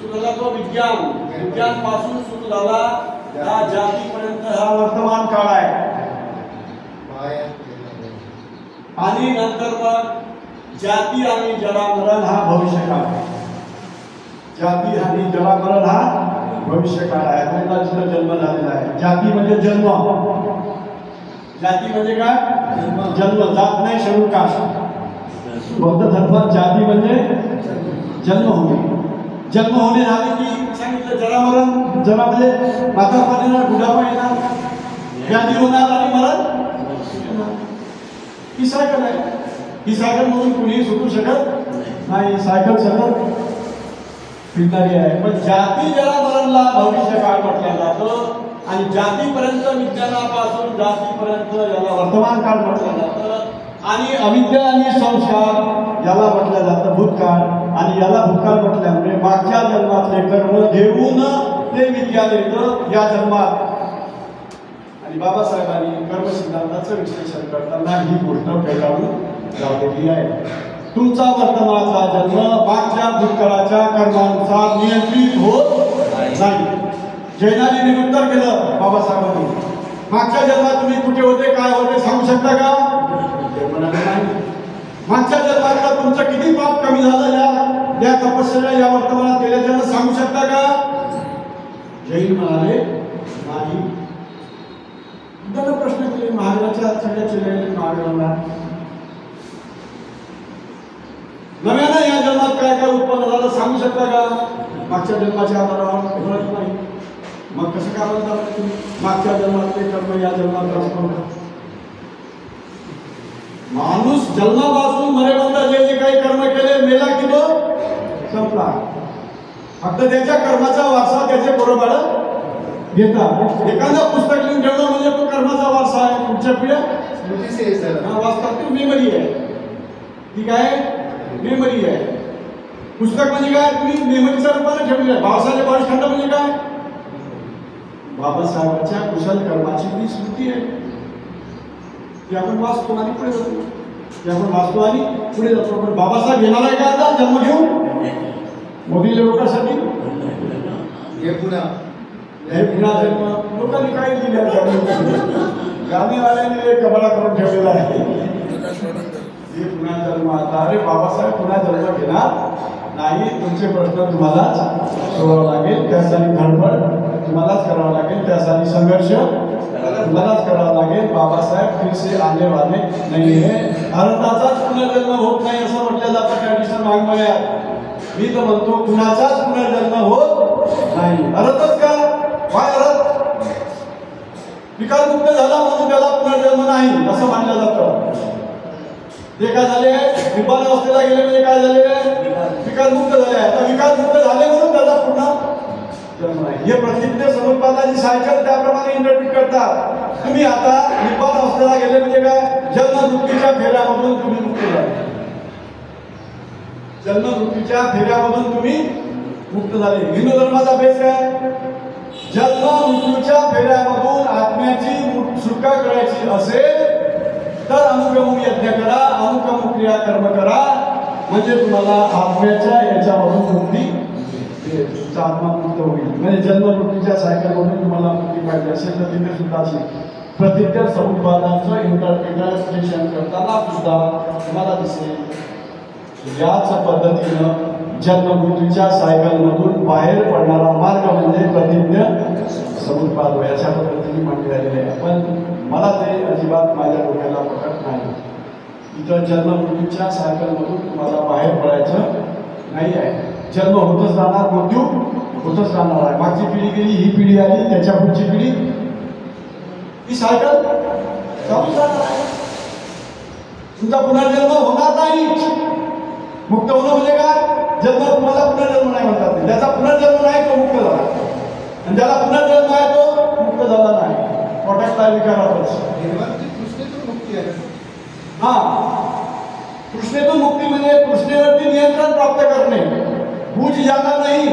सुरू झाला तो विज्ञान. विज्ञान पासून सुरू झाला त्या जातीपर्यंत हा वर्तमान काळ आहे. आणि नंतर मग जाती आणि जरामरण हा भविष्य काळ आहे. जाती आणि जरामरण हा भविष्य काळ आहे. जिथं जन्म झालेला आहे. जाती म्हणजे जन्म. जाती म्हणजे काय? जन्म. जात नाही शरूकाश. बौद्ध धर्मात जाती म्हणजे जन्म होणे. जन्म होणे झाले की सांगितलं जरामरण. जरा म्हणजे म्हातारपण येणार, बुढापा येणार, व्याधी होणार आणि मरण. ही सायकल आहे. ही सायकल मधून कुणीही सुटू शकत नाही. सायकल सतत फिरणारी आहे. पण जाती जरामरणला भविष्य काळ म्हटलं जातं. आणि जातीपर्यंत विज्ञानापासून जातीपर्यंत याला वर्तमान काळ म्हटलं जातं. आणि अविद्या आणि संस्कार याला म्हटलं जातं भूतकाळ. आणि याला भूतकाळ म्हटल्यामुळे मागच्या जन्मातले कर्म घेऊन ते विज्ञान येतं या जन्मात. आणि बाबासाहेबांनी कर्म सिद्धांताचं विश्लेषण करताना ही गोष्ट फेटाळून लावलेली आहे. तुमचा वर्तमानाचा जन्म मागच्या भूतकाळाच्या कर्मानुसार नियंत्रित होत नाही. जैनांनी निरुत्तर केलं बाबासाहेबांनी. मागच्या जन्मात तुम्ही कुठे होते, काय होते सांगू शकता का? म्हणाले नाही. मागच्या जन्मातला तुमचं किती पाप कमी झालं या तपस्या या वर्तमानात केल्याच्यानं सांगू शकता का? जैन म्हणाले नाही. त्याला प्रश्न केले महाराजांच्या सगळ्या चिल्लायले महाराजांना, नव्यानं या जन्मात काय काय उत्पन्न झालं सांगू शकता का? मागच्या जन्माच्या आधारावर कळत नाही. मग कसं काय म्हणतात तुम्ही मागच्या जन्मातले कर्म या जन्मात असतो? माणूस जन्मापासून मरेपर्यंत जे जे काही कर्म केले मेला की तो संपला. फक्त त्याच्या कर्माचा वारसा त्याचे बरोबर घेतात. एखादा पुस्तक लिहून ठेवलं म्हणजे तो कर्माचा वारसा आहे. तुमच्या पिढ्या वाचतात मेमरी आहे. ठीक आहे, मेमरी आहे. पुस्तक म्हणजे काय? तुम्ही मेमरीच्या रूपाने ठेवली आहे. बाबासाहेब बाळखंड म्हणजे काय? बाबासाहेबांच्या कुशल कर्माची ती स्मृती आहे. ते आपण वाचतो आणि पुढे जातो. ते आपण वाचतो आणि पुढे जातो. पण बाबासाहेब येणार आहे का आता जन्म घेऊन मोदी लोकांसाठी? हे पुन्हा जन्म लोकांनी काय दिले? गांधीवाल्यांनी कबडा करून ठेवलेला आहे. हे पुन्हा जन्म. आता अरे बाबासाहेब पुन्हा जन्म घेणार नाही. तुमचे प्रश्न तुम्हालाच सोडावं लागेल. त्यासाठी धडपड तुम्हालाच करावं लागेल. त्यासाठी संघर्ष तुम्हालाच करावं लागेल. बाबासाहेब फिर से आने वाले नाही है. भारताचाच पुनर्जन्म होत नाही असं म्हटलं जातं ट्रॅडिशनल वाङ्मयात. मी तर म्हणतो कुणाचाच पुनर्जन्म होत नाही. अर्थच का? काय अर्थ? विकारमुक्त झाला म्हणून त्याला पुनर्जन्म नाही असं मानलं जातं. ते काय झाले? निब्बाण अवस्थेला गेले म्हणजे काय झाले? विकारमुक्त झाले. आता विकारमुक्त झाले म्हणून त्याला पुन्हा जन्म नाही. हे प्रतिज्ञ समुत्पादाची सायकल त्याप्रमाणे इंटरप्रिट करतात. तुम्ही आता निब्बाण अवस्थेला गेले म्हणजे काय? जन्म मृत्यूच्या फेऱ्यामधून तुम्ही मुक्त झाले. जन्म मृत्यूच्या फेऱ्यामधून तुम्ही मुक्त झाले. हिंदू धर्माचा बेस काय? जन्म मृत्यूच्या फेऱ्यामधून आत्म्याची सुटका करायची असेल तर अमुक यज्ञ करा, अमुक क्रिया कर्म करा, म्हणजे तुम्हाला आत्म्याच्या याच्यामधून मुक्ती, तुमचा आत्मा मुक्त होईल. म्हणजे जन्म मृत्यूच्या सायकल मधून तुम्हाला मुक्ती पाहिजे असेल तर तिथे सुद्धा प्रतिज्ञ समुत्पादाचं इंटरप्रिटेशन करताना सुद्धा तुम्हाला दिसेल याच पद्धतीनं जन्म मृत्यूच्या सायकल मधून बाहेर पडणारा मार्ग म्हणजे प्रतिज्ञ समुत्पाद याच्या पद्धतीने मांडली झालेली आहे. पण मला ते अजिबात माझ्या डोक्याला पटत नाही. इथं जन्म मृत्यूच्या सायकल मधून तुम्हाला बाहेर पडायचं नाही आहे. जन्म होतच राहणार, मृत्यू होतच राहणार आहे. मागची पिढी गेली, ही पिढी आली, त्याच्या पुढची पिढी, ही सायकल चालूच राहणार आहे. तुमचा पुनर्जन्म होणार नाही. मुक्त होणं म्हणजे काय? जन्म तुम्हाला पुनर्जन्म नाही म्हणतात. ज्याचा पुनर्जन्म नाही तो मुक्त झाला आणि ज्याला पुनर्जन्म आहे तो मुक्त झाला नाही. पोटातला विकारातच
तृष्णेतून मुक्ती आहे.
हा, तृष्णेतून मुक्ती म्हणजे तृष्णेवरती नियंत्रण प्राप्त करणे. बूझ जाना नाही.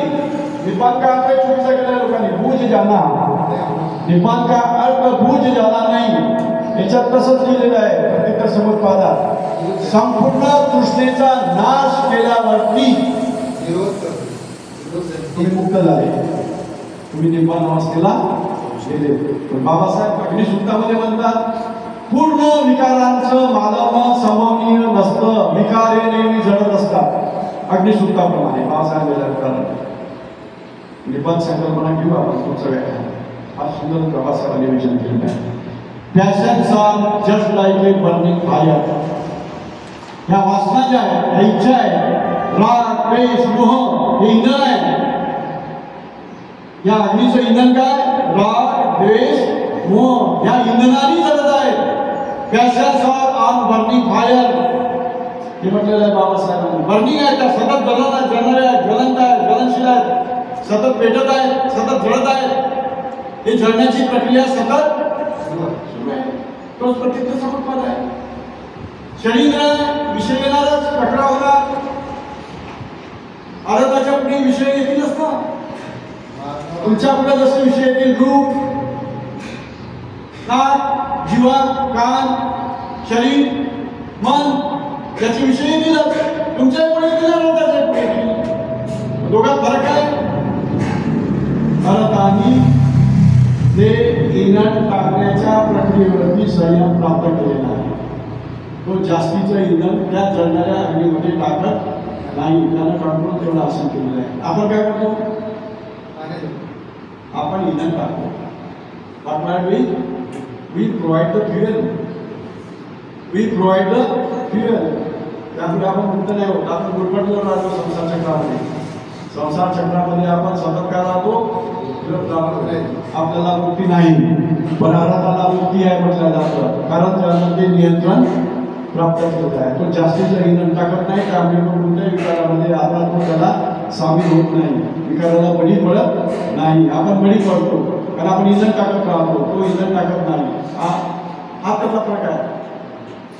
निपान का अर्थ चुकीचा केला लोकांनी. बूझ जाना, निपान का अर्थ बूझ जाना नाही. याच्यात तसंच लिहिलेलं आहे प्रतिज्ञ समुत्पादात. संपूर्ण तृष्णेचा नाश केल्यावरती तुम्ही मुक्त झाले, तुम्ही निब्बाण अवस्थेला गेले. बाबासाहेब अग्निसूक्तामध्ये म्हणतात पूर्ण विकारांचं मानव समवनीय नसतं, विकार हे नेहमी जडत असतात. अग्निसूक्ताप्रमाणे बाबासाहेब विचार निब्बाण संकल्पना घेऊ आपण पुढचं व्याख्यान. फार सुंदर बाबासाहेबांनी विचार केलेलं आहे. Passions are just like a burning fire. या वासना ज्या आहेत, या इच्छा आहे, राग, द्वेष, मोह हे इंधन आहे. या अग्नीचं इंधन काय? राग, द्वेष, मोह या इंधनाने जळत आहेत. Passions are on burning fire. हे म्हटलेलं आहे बाबासाहेबांनी. बर्निंग आहे, त्या सतत जळत आहेत, जळणारे आहेत, ज्वलंत आहेत, ज्वलनशील आहेत, सतत पेटत आहेत, सतत जळत आहेत. हे जळण्याची प्रक्रिया सतत तोच प्रतिज्ञ समुत्पाद आहे. शरीर विषय येणारच, टकराव होणार. आरताच्या पुढे विषय येतीलच ना. तुमच्या पुढे जसे विषय येतील रूप, नाक, जीवा, कान, शरीर, मन याचे विषय येतीलच. तुमच्या पुढे येतील, आरताच्या पुढे येतील. दोघात फरक आहे. आरतानी ते इंधन टाकण्याच्या प्रक्रियेवरती संयम प्राप्त केलेला आहे. तो जास्तीचं इंधन त्या जळणाऱ्या अग्नीमध्ये टाकत नाही, त्यानं कंट्रोल तेवढं असं केलेलं आहे. आपण काय करतो? आपण इंधन टाकतो. We provide the fuel. We provide the fuel. त्यामुळे आपण मुक्त नाही होत. आपण गुरफटलो राहतो संसार चक्रामध्ये. संसार चक्रामध्ये आपण सतत काय राहतो? आपल्याला मुक्ती नाही, पण अर्थाला मुक्ती आहे म्हटलं जातं, कारण त्याला ते नियंत्रण प्राप्त होत आहे. तो जास्तीचं इंधन टाकत नाही, त्यामुळे तो कोणत्याही विकारामध्ये आता तो त्याला सामील होत नाही, विकाराला बळी पडत नाही. आपण बळी पडतो कारण आपण इंधन टाकत राहतो, तो इंधन टाकत नाही. हा त्याचा प्रकार.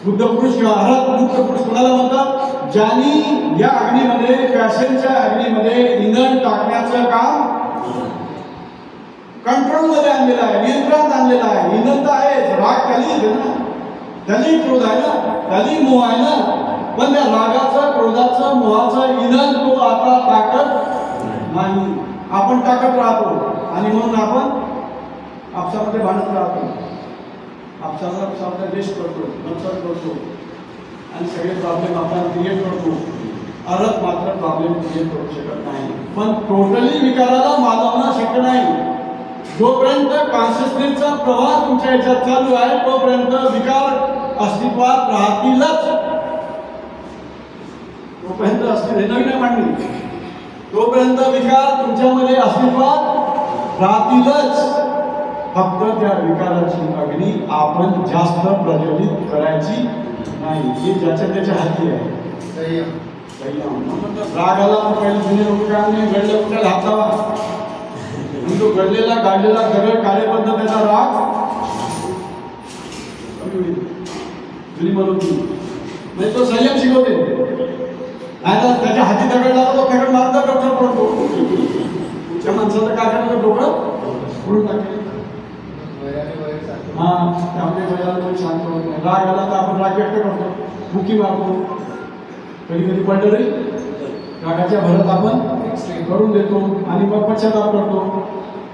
बुद्ध पुरुष किंवा अर्हत मुक्त पुरुष कोणाला म्हणतात? ज्यांनी या अग्नीमध्ये, पॅशनच्या अग्नीमध्ये इंधन टाकण्याचं काम कंट्रोल मध्ये आणलेलं आहे, नियंत्रणात आणलेलं आहे. इंधन तर आहे, राग त्याली ना, त्याली क्रोध आहे ना, त्याली मोह आहे ना, पण त्या रागाचं, क्रोधाचं, मोहाचं इंधन तो आता टाकत नाही. आपण टाकत राहतो आणि म्हणून आपण आपसामध्ये भांडत राहतो, आपसाला देश करतो, नक्सल करतो आणि सगळे प्रॉब्लेम आपण क्रिएट करतो. अर्हत मात्र प्रॉब्लेम क्रिएट करू शकत नाही. पण टोटली विकाराला मालवणं शक्य नाही. जोपर्यंत कॉन्शियसनेसचा प्रवाह तुमच्या याच्यात चालू आहे तोपर्यंत विकार अस्तित्वात राहतीलच. तोपर्यंत नवीन मांडणी, तोपर्यंत विकार तुमच्यामध्ये अस्तित्वात राहतीलच. फक्त त्या विकाराची अग्नी आपण जास्त प्रज्वलित करायची नाही. हे ज्याच्या त्याच्या हाती आहे. रागाला पहिले जुने लोक काय नाही, घडलं कुठे हातावा, तो घडलेला काढलेला दगड काढेपर्यंत त्याचा राग जुनी म्हणून म्हणजे तो संयम शिकवते. आता त्याच्या हाती दगड लागला, तो दगड मारता डॉक्टर पडतो. त्या माणसाचं काय करायचं? डोकं उडून टाकले. हा, त्यामुळे वयाला शांत होत नाही. राग आला तर आपण राग व्यक्त करतो, मुकी मारतो, कधी कधी पडलं तरी रागाच्या भरात आपण करून देतो आणि मग पश्चाताप करतो.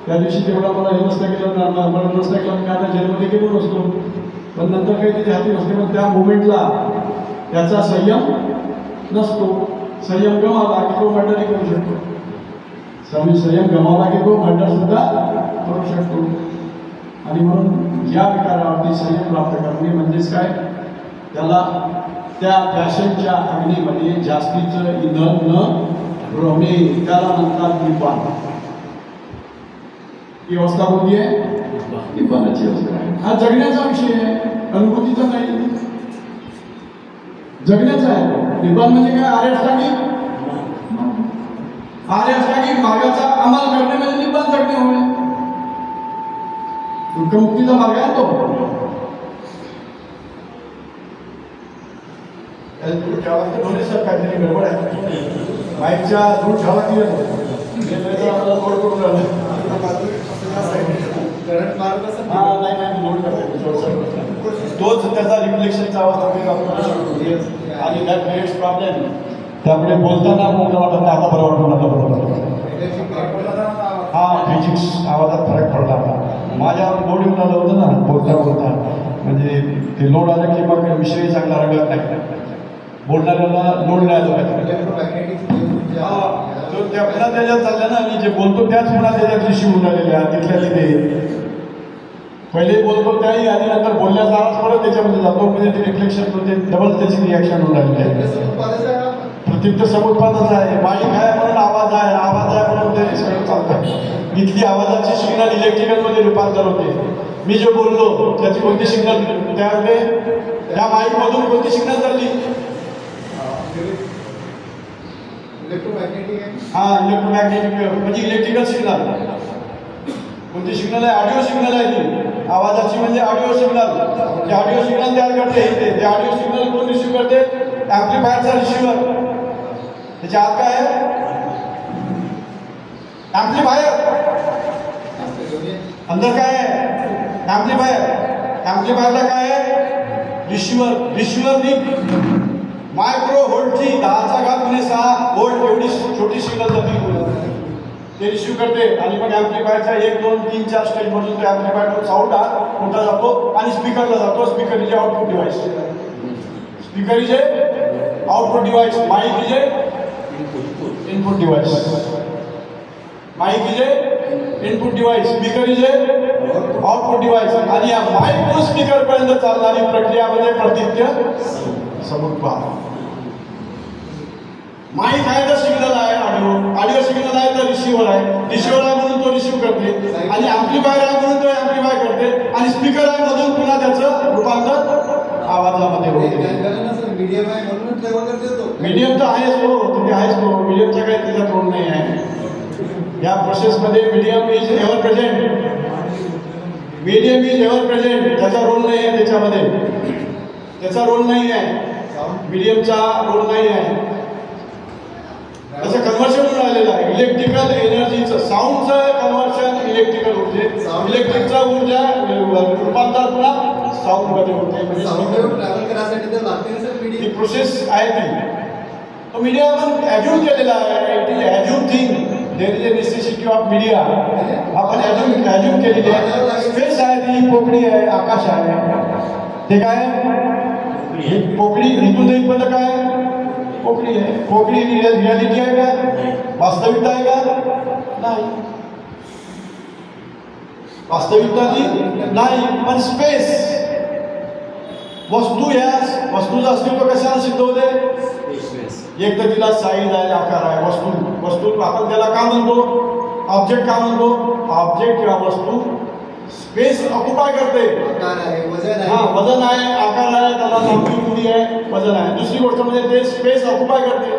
त्या दिवशी तेवढा मला हे नसता केलं, मला नसता केलं, मी आता जेलमध्ये गेलो नसतो, पण नंतर काही त्याच्या हाती नसते. पण त्या मुवमेंटला त्याचा संयम नसतो. संयम गमावला की तो मर्डरही करू शकतो. संयम गमावला की तो मर्डर सुद्धा करू शकतो. आणि म्हणून या विकारावरती संयम प्राप्त करणे म्हणजेच काय? त्याला त्या पॅशनच्या अग्नीमध्ये जास्तीचं इंधन न पुरवणे, त्याला म्हणतात निब्बाण. ही अवस्था कोणती आहे? निब्बाणाची अवस्था आहे. हा जगण्याचा विषय आहे, अनुभूतीचा नाही, जगण्याचा आहे. निब्बाण म्हणजे काय? आर्याष्टांगिक मार्गाचा अंमल करणे म्हणजे निब्बाण जगणे होणे. दुःखमुक्तीचा मार्ग आहे तो. काहीतरी गडबड आहे. माईकच्या दूर ठेवा की आपल्याला लोड करून राहिलं. तोच त्याचा रिफ्लेक्शनचा आवाज आणि दॅट क्रिएट्स प्रॉब्लेम. त्यामुळे बोलताना मला वाटत नाही, आता बरं वाटून आता बरोबर. हा, फिजिक्स आवाजात फरक पडला. माझ्या लोड येऊन आलं होतं ना बोलता, म्हणजे ते लोड आलं की मग विषय चांगला रंगत नाही, बोलणाऱ्याला लोड नाही आलं पाहिजे. त्या पुन्हा त्याच्यात चालल्या ना, आणि जे बोलतो त्याच पुन्हा त्याच्यात रिशी होऊन राहिलेल्या तिथल्या तिथे. पहिले बोलतो त्याही आणि नंतर बोलण्याचा आवाज परत त्याच्यामध्ये जातो, म्हणजे ते रिफ्लेक्शन होते, डबल त्याची रिॲक्शन होऊन राहिली आहे. प्रत्येक समुत्पादच आहे, माईक आहे म्हणून आवाज आहे, आवाज आहे म्हणून ते सगळं चालतं. इथली आवाजाची सिग्नल इलेक्ट्रिकलमध्ये रूपांतर होते. मी जे बोललो त्याची कोणती सिग्नल त्यामध्ये त्या माईकमधून कोणती सिग्नल चालली? हा, इलेक्ट्रोमॅग्नेटिक म्हणजे इलेक्ट्रिकल सिग्नल. कोणती सिग्नल आहे? ऑडिओ सिग्नल आहे ती आवाजाची, म्हणजे ऑडिओ सिग्नल. ते ऑडिओ सिग्नल तयार करते ते ऑडिओ सिग्नल कोण रिसिव्ह करते? ऍम्प्लिफायरचा रिसिव्हर. त्याच्या आत काय आहे? ऍम्प्लिफायर. अंदर काय आहे? ऍम्प्लिफायर. ऍम्प्लिफायरला काय आहे? रिसिव्हर. रिसिव्हरनी मायक्रो व्होल्टची 10⁻⁶ व्होल्ट एवढी छोटी सिग्नल जाते, ते रिसिव्ह करते आणि मग ऍम्प्लिफायरच्या 1, 2, 3, 4 स्टेज मधून तो ऍम्प्लिफायर साऊंड मोठा जातो आणि स्पीकरला जातो. स्पीकर म्हणजे output device. Speaker is a output device, mic is a input device, mic is a input device, speaker is a output device. आणि या माइक टू स्पीकर पर्यंत चालणारी प्रक्रिया म्हणजे प्रतिध्य समुत्पाद. माइक आहे तर सिग्नल आहे, ऑडिओ सिग्नल आहे तर रिसिव्हर आहे म्हणून तो रिसिव्ह करते, आणि ऍम्प्लिफायर आहे म्हणून तो ऍम्प्लिफाय करते, आणि स्पीकर आहे म्हणून पुन्हा त्याचं रूपांतर आवाजामध्ये होते. मीडियम तर आहेच हो, तुम्ही आहेच हो, मीडियमचा काही त्याच्यात रोल नाही आहे या प्रोसेसमध्ये. Medium is ever present, medium is ever present, त्याचा रोल नाही आहे त्याच्यामध्ये, त्याचा रोल नाही आहे, मीडियमचा रोल नाही आहे. त्याचं कन्व्हर्शन होऊन राहिलेलं आहे इलेक्ट्रिकल एनर्जीचं, साऊंडचं कन्व्हर्शन इलेक्ट्रिकल ऊर्जे, इलेक्ट्रिकचा ऊर्जा रूपांतर पुन्हा साऊंड मध्ये होते. ही प्रोसेस आहे ती, तो मीडिया आपण ॲज्युम केलेला आहे. It is assume thing, there is a necessity of media. आपण ॲज्युम केलेली आहे. स्पेस आहे, ती पोकळी आहे, आकाश आहे, ते काय पोकळी, इथून इथपर्यंत काय पोकळी आहे. पोकळी रियालिटी आहे का, वास्तविकता आहे का? नाही, वास्तविकता नाही. पण स्पेस, वस्तू, ह्या वस्तूचं अस्तित्व कशाला सिद्ध होते? एक तर तिला साईज आहे, आकार आहे. वस्तू आपण त्याला का म्हणतो? ऑब्जेक्ट का म्हणतो? ऑब्जेक्ट किंवा वस्तू स्पेस ऑक्युपाय करते. हा, वजन आहे, आकार आहे, त्याला लांबी रुंदी आहे, वजन आहे. दुसरी गोष्ट म्हणजे ते स्पेस ऑक्युपाय करते.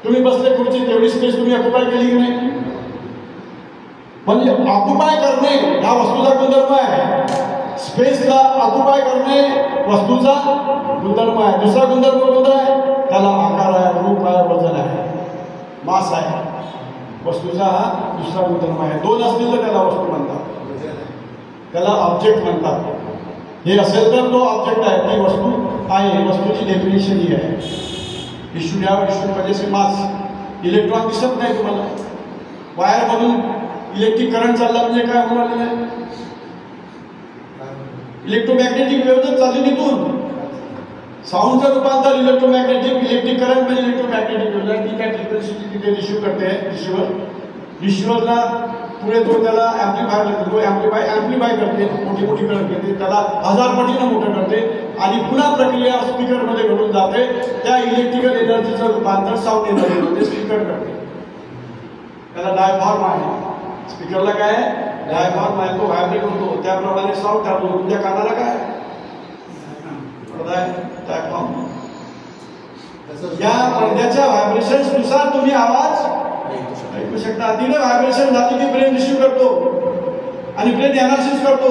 तुम्ही बसले खुर्ची, तेवढी स्पेस तुम्ही ऑक्युपाय केली की नाही? म्हणजे ऑक्युपाय करणे हा वस्तूचा गुणधर्म आहे. स्पेसला ऑक्युपाय करणे वस्तूचा गुणधर्म आहे. दुसरा गुणधर्म कोणता आहे? त्याला आकार आहे, रूप आहे, वजन आहे, मास आहे. वस्तूचा हा दुसरा गुणधर्म आहे. दोन असतील तर त्याला वस्तू म्हणतात, त्याला ऑब्जेक्ट म्हणतात. हे असेल तर तो ऑब्जेक्ट आहे, ती वस्तू आहे. वस्तूची डेफिनेशन ही आहे. इशू म्हणजे मास. इलेक्ट्रॉन दिसत नाही तुम्हाला, वायर मधून इलेक्ट्रिक करंट चालला म्हणजे काय होऊन राहिलेलं आहे? इलेक्ट्रोमॅग्नेटिक वेव्ह चालली तिथून. साऊंडचं रूपांतर इलेक्ट्रोमॅग्नेटिक, इलेक्ट्रिक करंट म्हणजे इलेक्ट्रोमॅग्नेटिक वेव्ह. ती काय फ्रिक्वेन्सी तिथे रिसिव्ह करते रिसिव्हरला पुढे तो त्याला ॲम्प्लिफाय करते, मोठी करंट घेते, त्याला 1000 पटीनं मोठं करते, आणि पुन्हा प्रक्रिया स्पीकरमध्ये घडून जाते. त्या इलेक्ट्रिकल एनर्जीचं रूपांतर साऊंड एनर्जीमध्ये स्पीकर करते. त्याला डायफ्राम आहे. स्पीकरला काय आहे? डायफ्राम आहे, तो व्हायब्रेट होतो. त्याप्रमाणे साऊंड ठरतो. तुमच्या कानाला काय डायफ्राम. या पडद्याच्या व्हायब्रेशन्स नुसार तुम्ही आवाज ऐकू शकता. तिने व्हायब्रेशन झाली की ब्रेन रिसिव्ह करतो, आणि ब्रेन एनालिसिस करतो.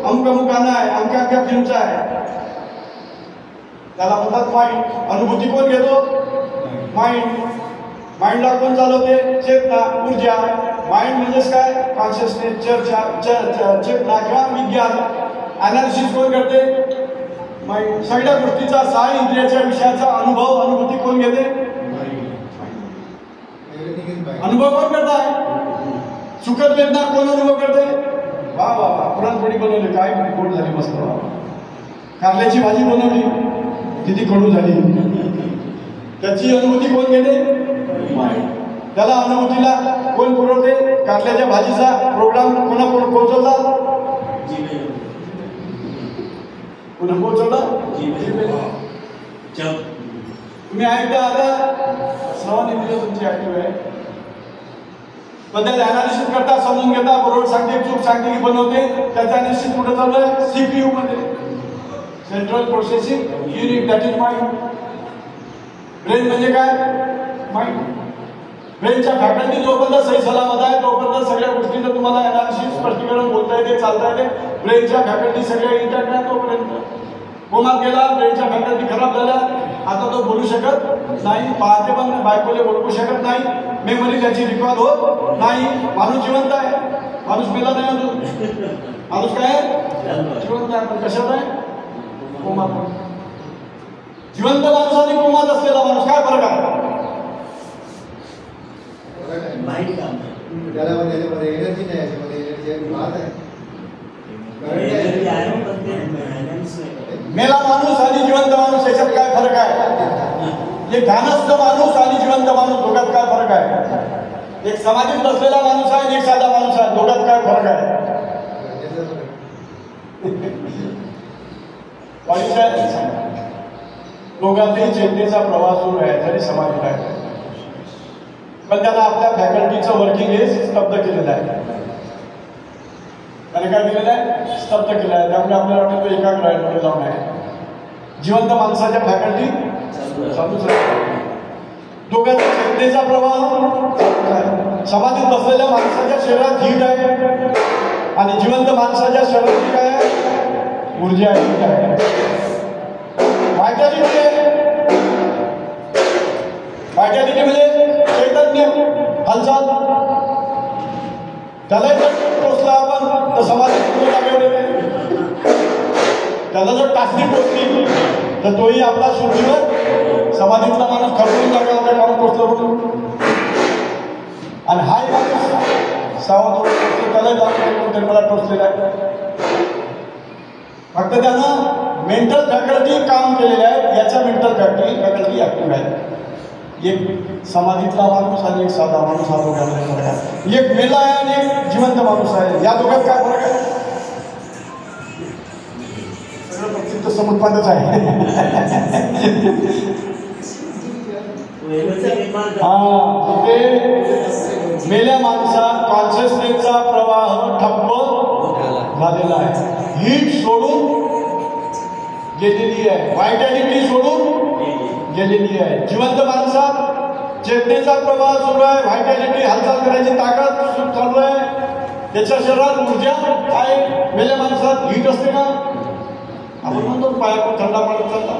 अमुक गाणं आहे, अमक्या फिल्मचा आहे, त्याला म्हणतात माइंड. अनुभूती कोण घेतो? माइंड. माइंडला कोण चालवते? चेतना, ऊर्जा. माइंड म्हणजेच काय? कॉन्शियसनेस, चेतना किंवा विज्ञान. अनालिसिस कोण करते? माइंड. सगळ्या गोष्टीचा, 6 इंद्रियाच्या विषयाचा अनुभूती कोण घेते? अनुभव कोण करताय? सुखद वेदना कोण अनुभव करते? वा वा वा, पुरणपोळी बनवली, काय गोड झाली, मस्त. कारल्याची भाजी बनवली, किती कडू झाली, त्याची अनुभूती कोण घेते? त्याला अनुभूतीला कोण पुरवते? कारल्याच्या भाजीचा प्रोग्राम कोणा पोहोचवला? कोणा पोहोचवला? तुम्ही ऐकता आता श्रवण इंद्रिय तुमची ऍक्टिव्ह आहे. बद्दल अनालिसिस करता, समजून घेता, बरोबर सांगते, चूक सांगते की बनवते. त्याचा अनालिसिस कुठे चालू आहे? सीपीयू मध्ये, central processing unit, that is mind. Brain म्हणजे काय? माइंड. ब्रेनच्या फॅकल्टी जोपर्यंत सही सलामत आहे तोपर्यंत सगळ्या गोष्टींचं तुम्हाला अनालिसिस, स्पष्टीकरण बोलता येते, चालता येते. ब्रेनच्या फॅकल्टी सगळ्या इंटॅक्ट आहे तोपर्यंत. कोमात गेला, ब्रेनच्या फॅकल्टी खराब झाल्या, आता तो बोलू शकत नाही, पाहते पण बायकोले बोलवू शकत नाही, मेमरी त्याची रिकॉर्ड होत नाही. माणूस जिवंत आहे, माणूस मेला नाही अजून. माणूस काय आहे? जिवंत आहे. पण कशात आहे? कोमात. जिवंत माणूस आणि कोमात असलेला माणूस काय फरक आहे?
एनर्जी नाही,
मेला माणूस आणि जिवंत माणूस याच्यात एक ध्यानस्थ माणूस आणि जिवंत माणूस दोघात काय फरक आहे? एक समाधीत बसलेला माणूस आहे आणि एक साधा माणूस आहे, दोघात काय फरक आहे? दोघांतही चेतनेचा प्रवास सुरू आहे तरी समाधीत आहे, पण त्यांना आपल्या फॅकल्टीचं वर्किंग हे स्तब्ध केलेलं आहे. त्याने काय केलेलं आहे? स्तब्ध केलं आहे. त्यामुळे आपल्याला वाटतं तो एकाग्र आहे, पुढे जाऊन आहे. जिवंत माणसाच्या फॅकल्टी चालूच आहे. दोघांचा चेतनेचा प्रवाह समाधीत बसलेल्या माणसाच्या शरीरात हीट आहे आणि जिवंत माणसाच्या शरीरात काय आहे? ऊर्जा हीट आहे. व्हायटॅलिटी आहे. व्हायटॅलिटी म्हणजे चैतन्य, हालचाल. त्याला जर टोचला आपण तर समाधीत त्याला जर टाचणी टोचली तर तोही आपला शुद्धीवर समाधीतला माणूस खरडून लागला होता, काढून टोचलं म्हणून. आणि हाय माणूस सावध त्याला जाऊन मला टोचलेला आहे. फक्त त्यानं मेंटल फॅकल्टी काम केलेले आहे. याच्या मेंटल फॅकल्टी ऍक्टिव्ह आहे. एक समाधीतला माणूस आणि एक साधा माणूस हा दोघांमध्ये फरक आहे. एक मेला आहे आणि एक जिवंत माणूस आहे. या दोघात काय फरक आहे? सगळं प्रसिद्ध समुत्पादच आहे. मेल्या माणसात कॉन्शियसनेसचा प्रवाह ठप्प झालेला आहे. हीट सोडून गेलेली आहे, व्हायटॅलिटी सोडून गेलेली आहे. जिवंत माणसात चेतनेचा प्रवाह सुरू आहे, व्हायटॅलिटी हालचाल करायची ताकद चालू आहे, त्याच्या शरीरात ऊर्जा आहे. मेल्या माणसात हीट असते ना, आपण म्हणतो पायातून थंडा पडत चालला.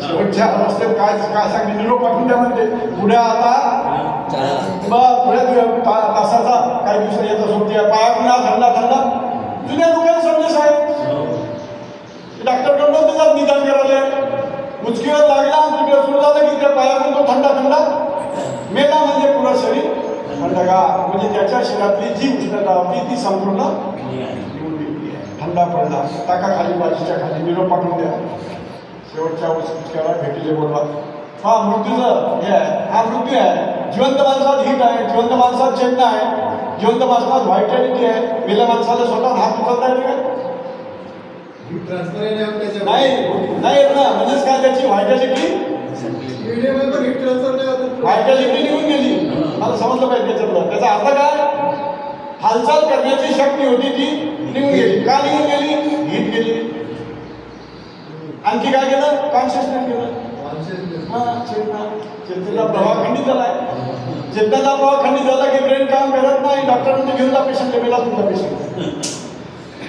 शेवटच्या अवस्थेत काय काय सांगते निरोप पाठवून द्या म्हणते. पुढ्या आता पुढ्या तासाचा काही दिवस याचा सोडते पायातून थंडा थंडा. जुन्या लोकांना संदेश आहे. डॉक्टरकडून त्याचा निदान करायला उचकीवर लागला तिकडे सुरू झालं की त्या पायातून तो थंडा थंडा मेला म्हणजे पुरा शरीर थंडगार. म्हणजे त्याच्या शरीरातली जी उष्णता होती ती संपूर्ण थंडा पडला. टाका खाली बाजूच्या खाली निरोप पाठवून द्या. शेवटच्या उचक्याला भेटीले बोलवा. हा मृत्यूचं हे आहे, हा मृत्यू आहे. जिवंत माणसात हीट आहे, जिवंत माणसात चेतना आहे, जिवंत माणसात व्हायटॅलिटी आहे. मेल्या माणसाला स्वतः हात उचलता येते काय? नाही नाही येत ना. म्हणजेच काय त्याची व्हायटॅलिटी निघून गेली. मला समजलं पाहिजे त्याच्यातलं. त्याचा अर्थ काय? हालचाल करण्याची शक्ती होती ती निघून गेली. का निघून गेली? हीट गेली. आणखी काय केलं? कॉन्शियसनेस केलं. चेतनेचा प्रवाह खंडित झालाय. चेतनेचा प्रवाह खंडित झाला की ब्रेन काम करत नाही. डॉक्टर म्हणते घेऊन जा पेशंट, मेला तुमचा पेशंट.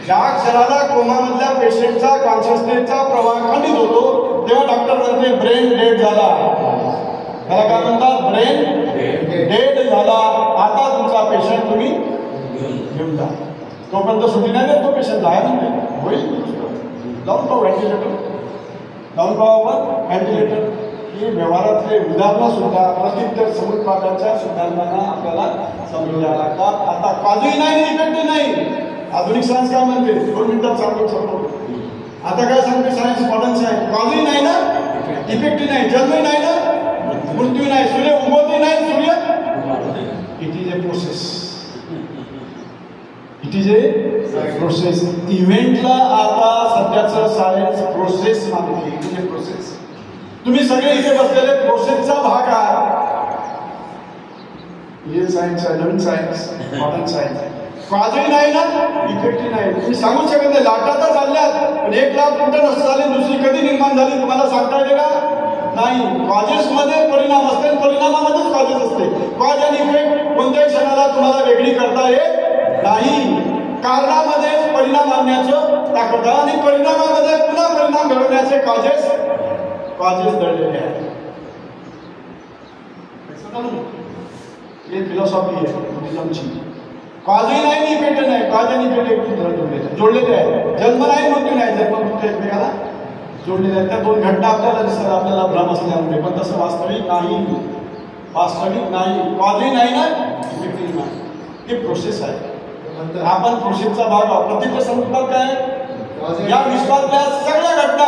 ज्या क्षणाला कोमामधल्या पेशंटचा कॉन्शियसनेसचा प्रवाह खंडित होतो तेव्हा डॉक्टर म्हणते ब्रेन डेड झाला. त्याला काय म्हणतात? ब्रेन डेड झाला. आता तुमचा पेशंट तुम्ही घेऊन जा. तोपर्यंत सुटी नाही देत तो पेशंट. आहे म्हणजे होईल जाऊन पाहू व्हेंटिलेटर, जाऊन पाहू आपण व्हेंटिलेटर. ही व्यवहारातले उदाहरणं सुद्धा प्रसिद्ध समुत्पादनाच्या सुधारणांना आपल्याला समजून घ्यावं लागतात. आता काजूही नाही इफेक्टिव्ह नाही. आधुनिक सायन्स काय म्हणते? 2 मिनिटात सांगतो. आता काय सांगते सायन्स? Modern science. काजूही नाही ना, इफेक्टिव्ह नाही. जन्मही नाही ना, मृत्यू नाही. सूर्य उगवतही नाही. सूर्य it is a process. It is a process. इव्हेंटला आता सध्याचं सायन्स प्रोसेस मानते. It is a process. तुम्ही सगळे इथे बसलेले प्रोसेसचा भाग आहात. हे सायन्स आहे, नवीन सायन्स, मॉडर्न सायन्स. काजही नाही ना, इफेक्टिव्ह नाही. तुम्ही सांगू शकत नाही. लाटा तर चालल्यात पण 1 लाख कुठं नसतं झाली, दुसरी कधी निर्माण झाली तुम्हाला सांगता येते का? नाही. कॉजेसमध्ये परिणाम असते, परिणामामध्येच कॉजेस असते. कॉज आणि इफेक्ट कोणत्याही क्षणाला तुम्हाला वेगळी करता येत नाही. कारणामध्येच परिणाम आणण्याचं ताकद आणि परिणामामध्ये पुन्हा परिणाम घडवण्याचे कॉजेस दडलेले आहेत. हे फिलॉसॉफी आहे बुद्धिझमची. कॉजही नाही, इफेक्ट नाही. कॉज आणि इफेक्ट जोडलेले आहे. जन्म नाही, मृत्यू नाही. जन्म मृत्यू एकमेकाला जोडलेले आहेत. त्या 2 घटना आपल्याला दिसतात आपल्याला भ्रम असल्यामुळे, पण तसं वास्तविक नाही. वास्तविक नाही. कॉजही नाही ना, इफेक्टिव्ह नाही. हे प्रोसेस आहे. आपण प्रोसेसचा भाग आहोत. प्रत्येक समुदाय काय या विश्वातल्या सगळ्या घटना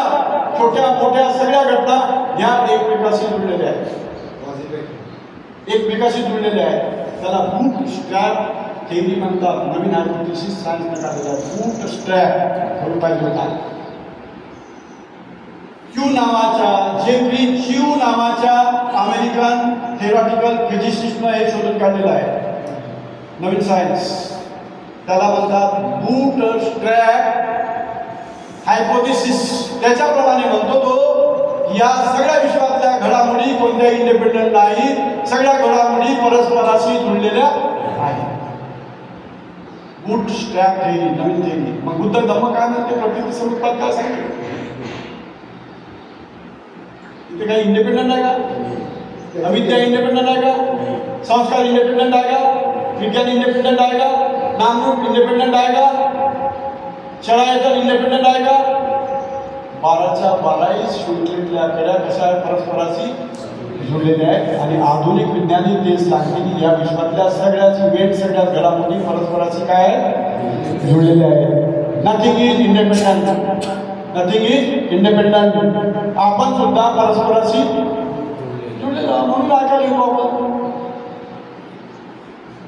छोट्या मोठ्या सगळ्या घटना या एकमेकाशी जुळलेल्या आहेत, एकमेकाशी जुळलेल्या आहेत. त्याला बूट स्ट्रॅप थेरी म्हणतात. नवीन हायपोथेसिस सायन्सने काढलेला आहे. बूट स्ट्रॅप करून पाहिजे होता. जेफ्री च्यू नावाच्या अमेरिकन थेरॉटिकल फिजिसिस्टनं हे शोधून काढलेलं आहे. नवीन सायन्स त्याला म्हणतात बूट स्ट्रॅप हायपोथेसिस. त्याच्याप्रमाणे म्हणतो तो या सगळ्या विश्वातल्या घडामोडी कोणत्याही इंडिपेंडंट नाहीत, सगळ्या घडामोडी परस्पराशी जुळलेल्या आहेत. बूट स्ट्रॅप थेरी, नवीन थेरी. मग बुद्ध धम्म काय म्हणते, प्रकृती समुत्पाद काय सांगते? इथे काही इंडिपेंडंट आहे का? अविद्या इंडिपेंडंट आहे का? संस्कार इंडिपेंडंट आहे का? विज्ञान इंडिपेंडंट आहे का? नामरूप इंडिपेंडंट आहे का? छळायतन इंडिपेंडंट आहे का? 12च्या 12 शुल्केतल्या कड्या कशा आहेत, परस्पराशी जुळलेल्या आहेत. आणि आधुनिक विज्ञानी ते सांगते की या विश्वातल्या सगळ्याच इव्हेंट, सगळ्याच घडामोडी परस्पराशी काय आहेत, जुळलेल्या आहेत. Nothing is independent, nothing is independent. आपण सुद्धा परस्पराशी जुळलेला म्हणून ऐकायला येतो आपण.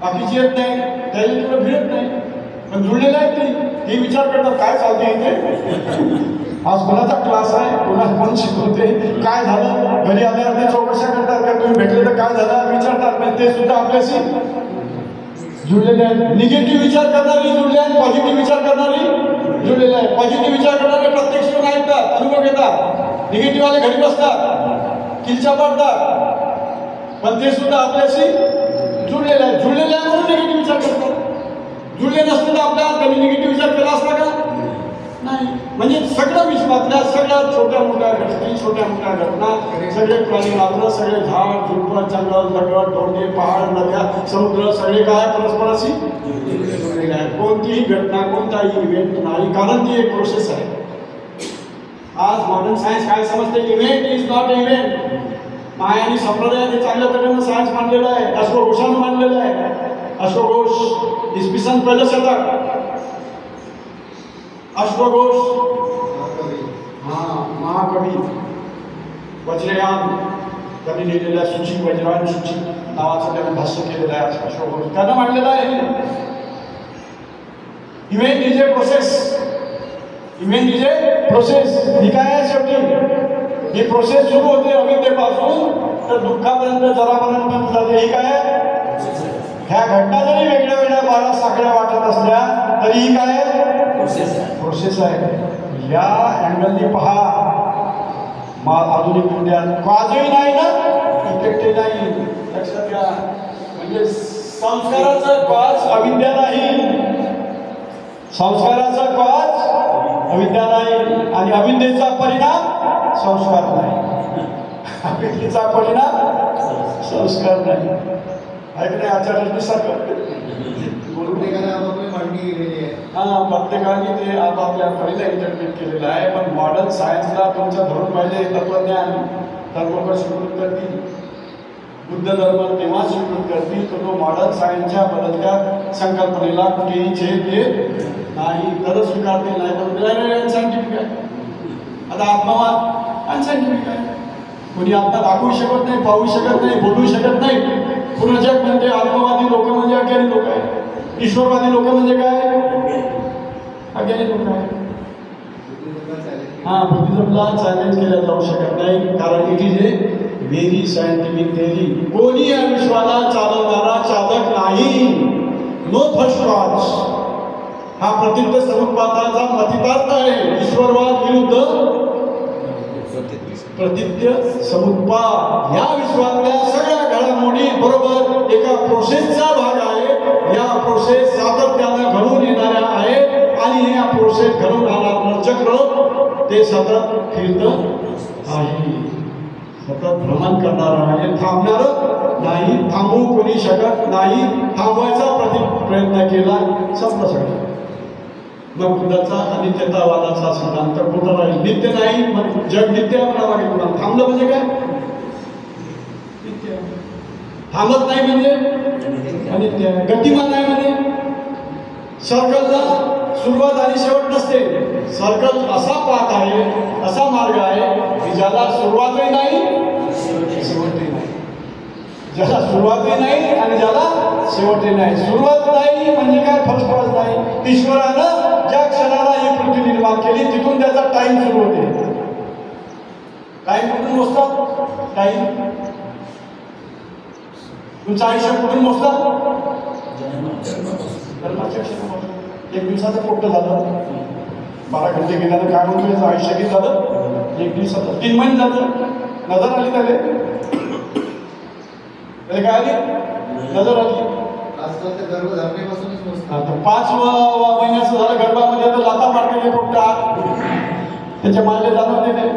बाकीची येत नाही, त्याला तुला भिडत नाही, पण जुळलेलं आहे ते. हे विचार करतात काय चालते इथे, आज कोणाचा क्लास आहे, कोण शिकवते, काय झालं, घरी आल्यावर ते चौकशा करतात का, तुम्ही भेटले तर काय झालं विचारतात. पण ते सुद्धा आपल्याशी जुळलेले आहेत. निगेटिव्ह विचार करणारी जुळले आहेत, पॉझिटिव्ह विचार करणारी जुळलेले आहेत. पॉझिटिव्ह विचार करणारे प्रत्यक्ष नाही येतात, अनुभव घेतात. निगेटिव्ह वाले घरी बसतात, किलच्या पडतात, पण ते सुद्धा आपल्याशी जुळलेले आहेत. जुळलेले आहे म्हणून निगेटिव्ह विचार करतात. जुळले नसते तर आपल्या त्यांनी निगेटिव्ह विचार केला असता का? नाही. म्हणजे सगळ्या विश्वातल्या सगळ्या छोट्या मोठ्या गोष्टी, छोट्या मोठ्या घटना, सगळे प्राणी मात्र, सगळे झाड झुडपं, जंगल दगड डोंगे, पहाड, नद्या, समुद्र, सगळे काय परस्पराशी जुळलेले आहेत. कोणतीही घटना, कोणताही इव्हेंट नाही, कारण ती एक प्रोसेस आहे. आज मॉडर्न सायन्स काय समजते, event is not event. Mayani संप्रदायाने चांगल्या तऱ्हेनं सायन्स मांडलेलं आहे, अश्वघोषानं मांडलेलं आहे. अश्वघोष इसवी सन पहिल्या शतक, अश्वघोष महाकवी वज्रयान त्यांनी लिहिलेल्या सूची, वज्रयान सूची नावाचं त्यांनी भाष्य केलेलं आहे. अश्वघोष त्यानं मांडलेलं आहे. Event is a process, event is a process. ही काय आहे शेवटी, ही प्रोसेस सुरू होते अविद्येपासून तर दुःखापर्यंत, जरापर्यंत जाते. ही काय आहे, ह्या घटना जरी वेगळ्या वेगळ्या 12 साखळ्या वाटत असल्या तरी ही काय आहे, प्रोसेस आहे. या अँगलनी पहा. आधुनिक विज्ञान काजही नाही ना, इफेक्टही नाही. लक्षात घ्या. म्हणजे संस्काराचा कॉज अविद्या नाही, संस्काराचा कॉज अविद्या नाही, आणि अविद्येचा परिणाम संस्कार नाही. अविद्येचा परिणाम संस्कार नाही. ऐकणे आचार्य सारखं प्रत्येकाने ते आपापल्या पहिला इंटरप्रिट केलेलं आहे. पण मॉडर्न सायन्सला तुमचं धरून पाहिजे तत्वज्ञान तर लोक स्वीकृत करतील. बुद्ध धर्म तेव्हा स्वीकृत करतील तर तो मॉडर्न सायन्सच्या बदलत्या संकल्पनेला कुठेही छेद देत नाही, तरच स्वीकारतील. नाही तर सायंटिफिक आहे. आता आत्मवाद अनसायंटिफिक आहे. कोणी आत्मा दाखवू शकत नाही, पाहू शकत नाही, बोलू शकत नाही. पूर्ण जग म्हणजे आत्मवादी लोक म्हणजे अज्ञानी लोक आहे. ईश्वरवादी लोक म्हणजे काय, अज्ञानी लोक आहे. बुद्धिझमला चॅलेंज केल्या जाऊ शकत नाही, कारण it is a very scientific theory. कोणी या विश्वाला चालवणारा चालक नाही. No first cause. हा प्रतीत समुत्पादाचा प्रतिपाद आहे. ईश्वरवाद विरुद्ध प्रतित्य समुत्पाद. या विश्वातल्या सगळ्या घडामोडी बरोबर एका प्रोसेसचा भाग आहे. या प्रोसेस सातत्यानं घडून येणाऱ्या आहेत आणि या प्रोसेस घडून राहणारं चक्र ते सतत फिरतं आहे, सतत भ्रमण करणारं आहे, थांबणारं नाही. थांबवू कोणी शकत नाही. थांबवायचा प्रयत्न केला संपलं सगळं. मग बुद्धाचा अनित्यतावादाचा सिद्धांत खोटा राहील. नित्य नाही, मग जग नित्य म्हणावा पुन्हा. थांबलं म्हणजे काय, नित्य. थांबत नाही म्हणजे अनित्य. गतिमान आहे म्हणजे सर्कलला सुरुवात आणि शेवट नसते. सर्कल असा पाथ आहे, असा मार्ग आहे की ज्याला सुरुवातही नाही शेवटही नाही, ज्याला सुरुवातही नाही आणि ज्याला शेवटही नाही. सुरुवात नाही म्हणजे काय, फर्स्ट क्लास नाही. ईश्वरानं ज्या क्षणाला ही पृथ्वी निर्माण केली तिथून त्याचा टाइम सुरू होते. टाइम कुठून मोजतात? टाइम तुमचं आयुष्य कुठून मोजतात? एक दिवसाचं पोट्ट झालं, 12 घंटे गेल्यानं काय म्हणतो याचं आयुष्य किती झालं? 1 दिवसाचं. 3 महिने झालं, नजर आली त्याला काय आली? नजर आली. तर 5 महिन्याचं झालं गर्भामध्ये, तर लाथा मारलेले पोट्टात त्याच्या मायले जाणवते नाही.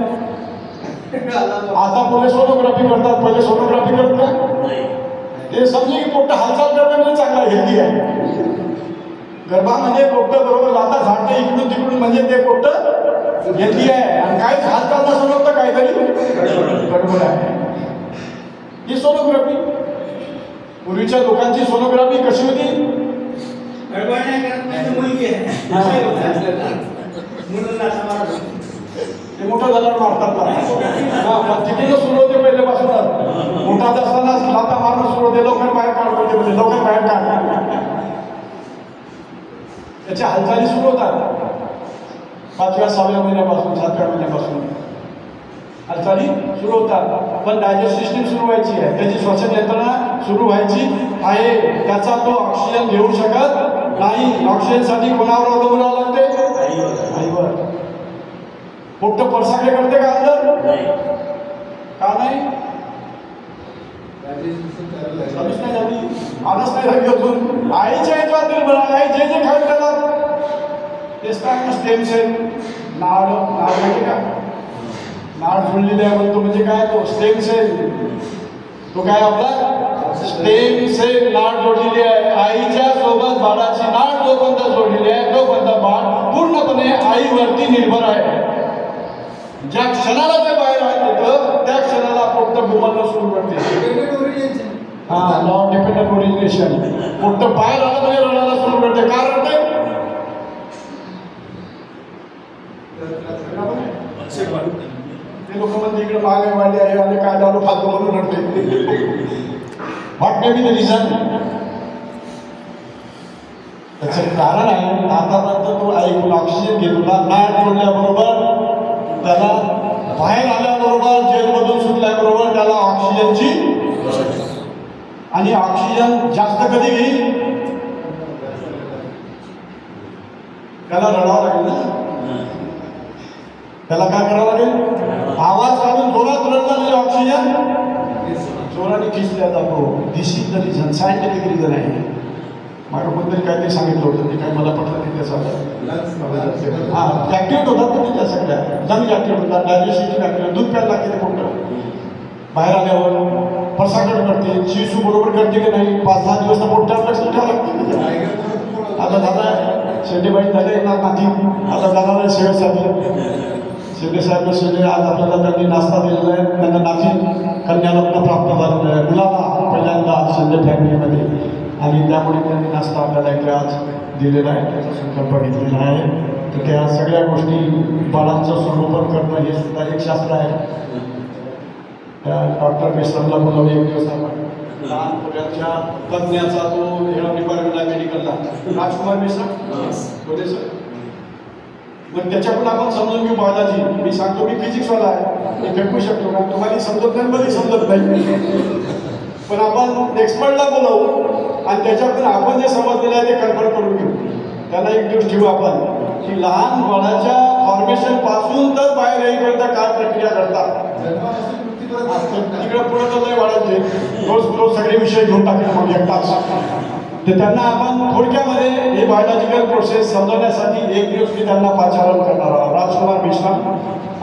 आता पुढे सोनोग्राफी करतात, पहिले सोनोग्राफी करत नाही. ते समजे की पोट्ट हालचाल करते म्हणजे चांगला हेल्दी आहे. गर्भामध्ये पोट्ट बरोबर लाथा झाडते इकडून तिकडून म्हणजे ते पोट्ट हेल्दी आहे. आणि काहीच हालचाल नसलं होतं, काहीतरी गडबड आहे. ही सोनोग्राफी. पूर्वीच्या लोकांची सोनोग्राफी कशी होती? ते मोठं झाल्यावर मारतात ना, तिकडून सुरू होते पहिल्यापासूनच. मोठा असताना लाथा मारणं सुरू होते, लवकर बाहेर काढतो म्हणजे लवकर बाहेर काढतात. त्याच्या हालचाली सुरू होतात 5व्या 6व्या महिन्यापासून, 7व्या महिन्यापासून हालचाली सुरू होतात. पण डायजेस्ट सिस्टीम सुरू व्हायची आहे, त्याची श्वसन यंत्रणा सुरू व्हायची आहे. त्याचा तो ऑक्सिजन घेऊ शकत नाही. ऑक्सिजनसाठी कोणावर अवलंबून राहावं लागते? आईवर. पोट्ट परसाकडे करते का अंदर? का नाही? चालूच नाही झाली, आलंच नाही झाली अजून. आईच्या याच्यावर निर्भर आहे. जे जे खाईल त्याला तेच काय स्टेम सेल. नाड म्हणजे का? नाड जुळलेली आहे म्हणतो म्हणजे काय? तो स्टेम सेल. तो काय आपला स्टेम सेल. नाड जोडलेली आहे आईच्या सोबत. बाळाची नाड जोपर्यंत जोडलेली आहे तोपर्यंत बाळ पूर्णपणे आईवरती निर्भर आहे. ज्या क्षणाला ते बाहेर येतं त्या क्षणाला पोट्ट बुमलणं सुरू करते. हा, लॉ ऑफ डिपेंडंट ओरिजिनेशन. पोट्ट बाहेर आलं म्हणजे रडायला सुरू करते. का रडते? ते लोक म्हणजे इकडे मागे वाढले आहे आणि काय झालं फालतू म्हणून रडते. What may be the reason? त्याचं कारण आहे आतापर्यंत तो ऐकून ऑक्सिजन घेतो ना, नाड जोडल्याबरोबर त्याला बाहेर आल्याबरोबर, जेलमधून सुटल्याबरोबर त्याला ऑक्सिजनची, आणि ऑक्सिजन जास्त कधी घेईल? त्याला रडावं लागेल ना. त्याला काय करावं लागेल? आवाज काढून जोरात रडला म्हणजे ऑक्सिजन जोराने खिचल्या जातो. This is the reason, scientific reason आहे. मागं कोणतरी काहीतरी सांगितलं होतं, ते काय मला पटलं नाही. त्याचा हा ऍक्टिव्ह होतात तुम्ही त्या सगळ्या लंग्स ऍक्टिव्ह होतात, डायजेस्टिव्ह ऍक्टिव्ह. दूध प्यायला लागते ते पोट्ट बाहेर आल्यावर. परसाकड करते, शिशू बरोबर करते की नाही? 5-6 दिवस तर पोट्टावर लक्ष ठेवावं लागते. आता झाला शेंडेबाई झाले ना नाती, आता झाला शेवटसाठी शिंदे साहेब शिंदे आज आपल्याला त्यांनी नाश्ता दिलेला आहे. त्यांना नाती कन्यारत्न प्राप्त झालेलं आहे मुलाला पहिल्यांदा शिंदे फॅमिलीमध्ये. आणि त्यामुळे त्यांनी नाश्ता आपल्याला इकडे आज दिलेला आहे, त्याचा संकल्प घेतलेला आहे. तर त्या सगळ्या गोष्टी बाळांचं संगोपन करणं हे सुद्धा एक शास्त्र आहे. त्या डॉक्टर मिश्रांना बोलावले एक दिवस आपण. लहान मुलांच्या तज्ज्ञाचा तो डिपार्टमेंटला मेडिकलला राजकुमार मिश्रा बोले सर. मग त्याच्याकडून आपण समजून घेऊ बाळाची. मी सांगतो मी फिजिक्सवाला आहे, मी फेकू शकतो का? तुम्हाला समजत नाही, मला समजत नाही. पण आपण एक्सपर्टला बोलवू आणि त्याच्यातून आपण जे समजलेलं आहे ते कन्फर्म करून घेऊ. त्याला एक दिवस ठेवू आपण की लहान बाळाच्या फॉर्मेशन पासून तर बाहेर येईपर्यंत काय प्रक्रिया करतात. तिकडे पुढे चाललंय बाळाचे रोज सगळे विषय घेऊन टाकले मग एकटाच. तर त्यांना आपण थोडक्यामध्ये हे बायोलॉजिकल प्रोसेस समजवण्यासाठी एक दिवस मी त्यांना पाचारण करणार आहोत. राजकुमार मिश्रा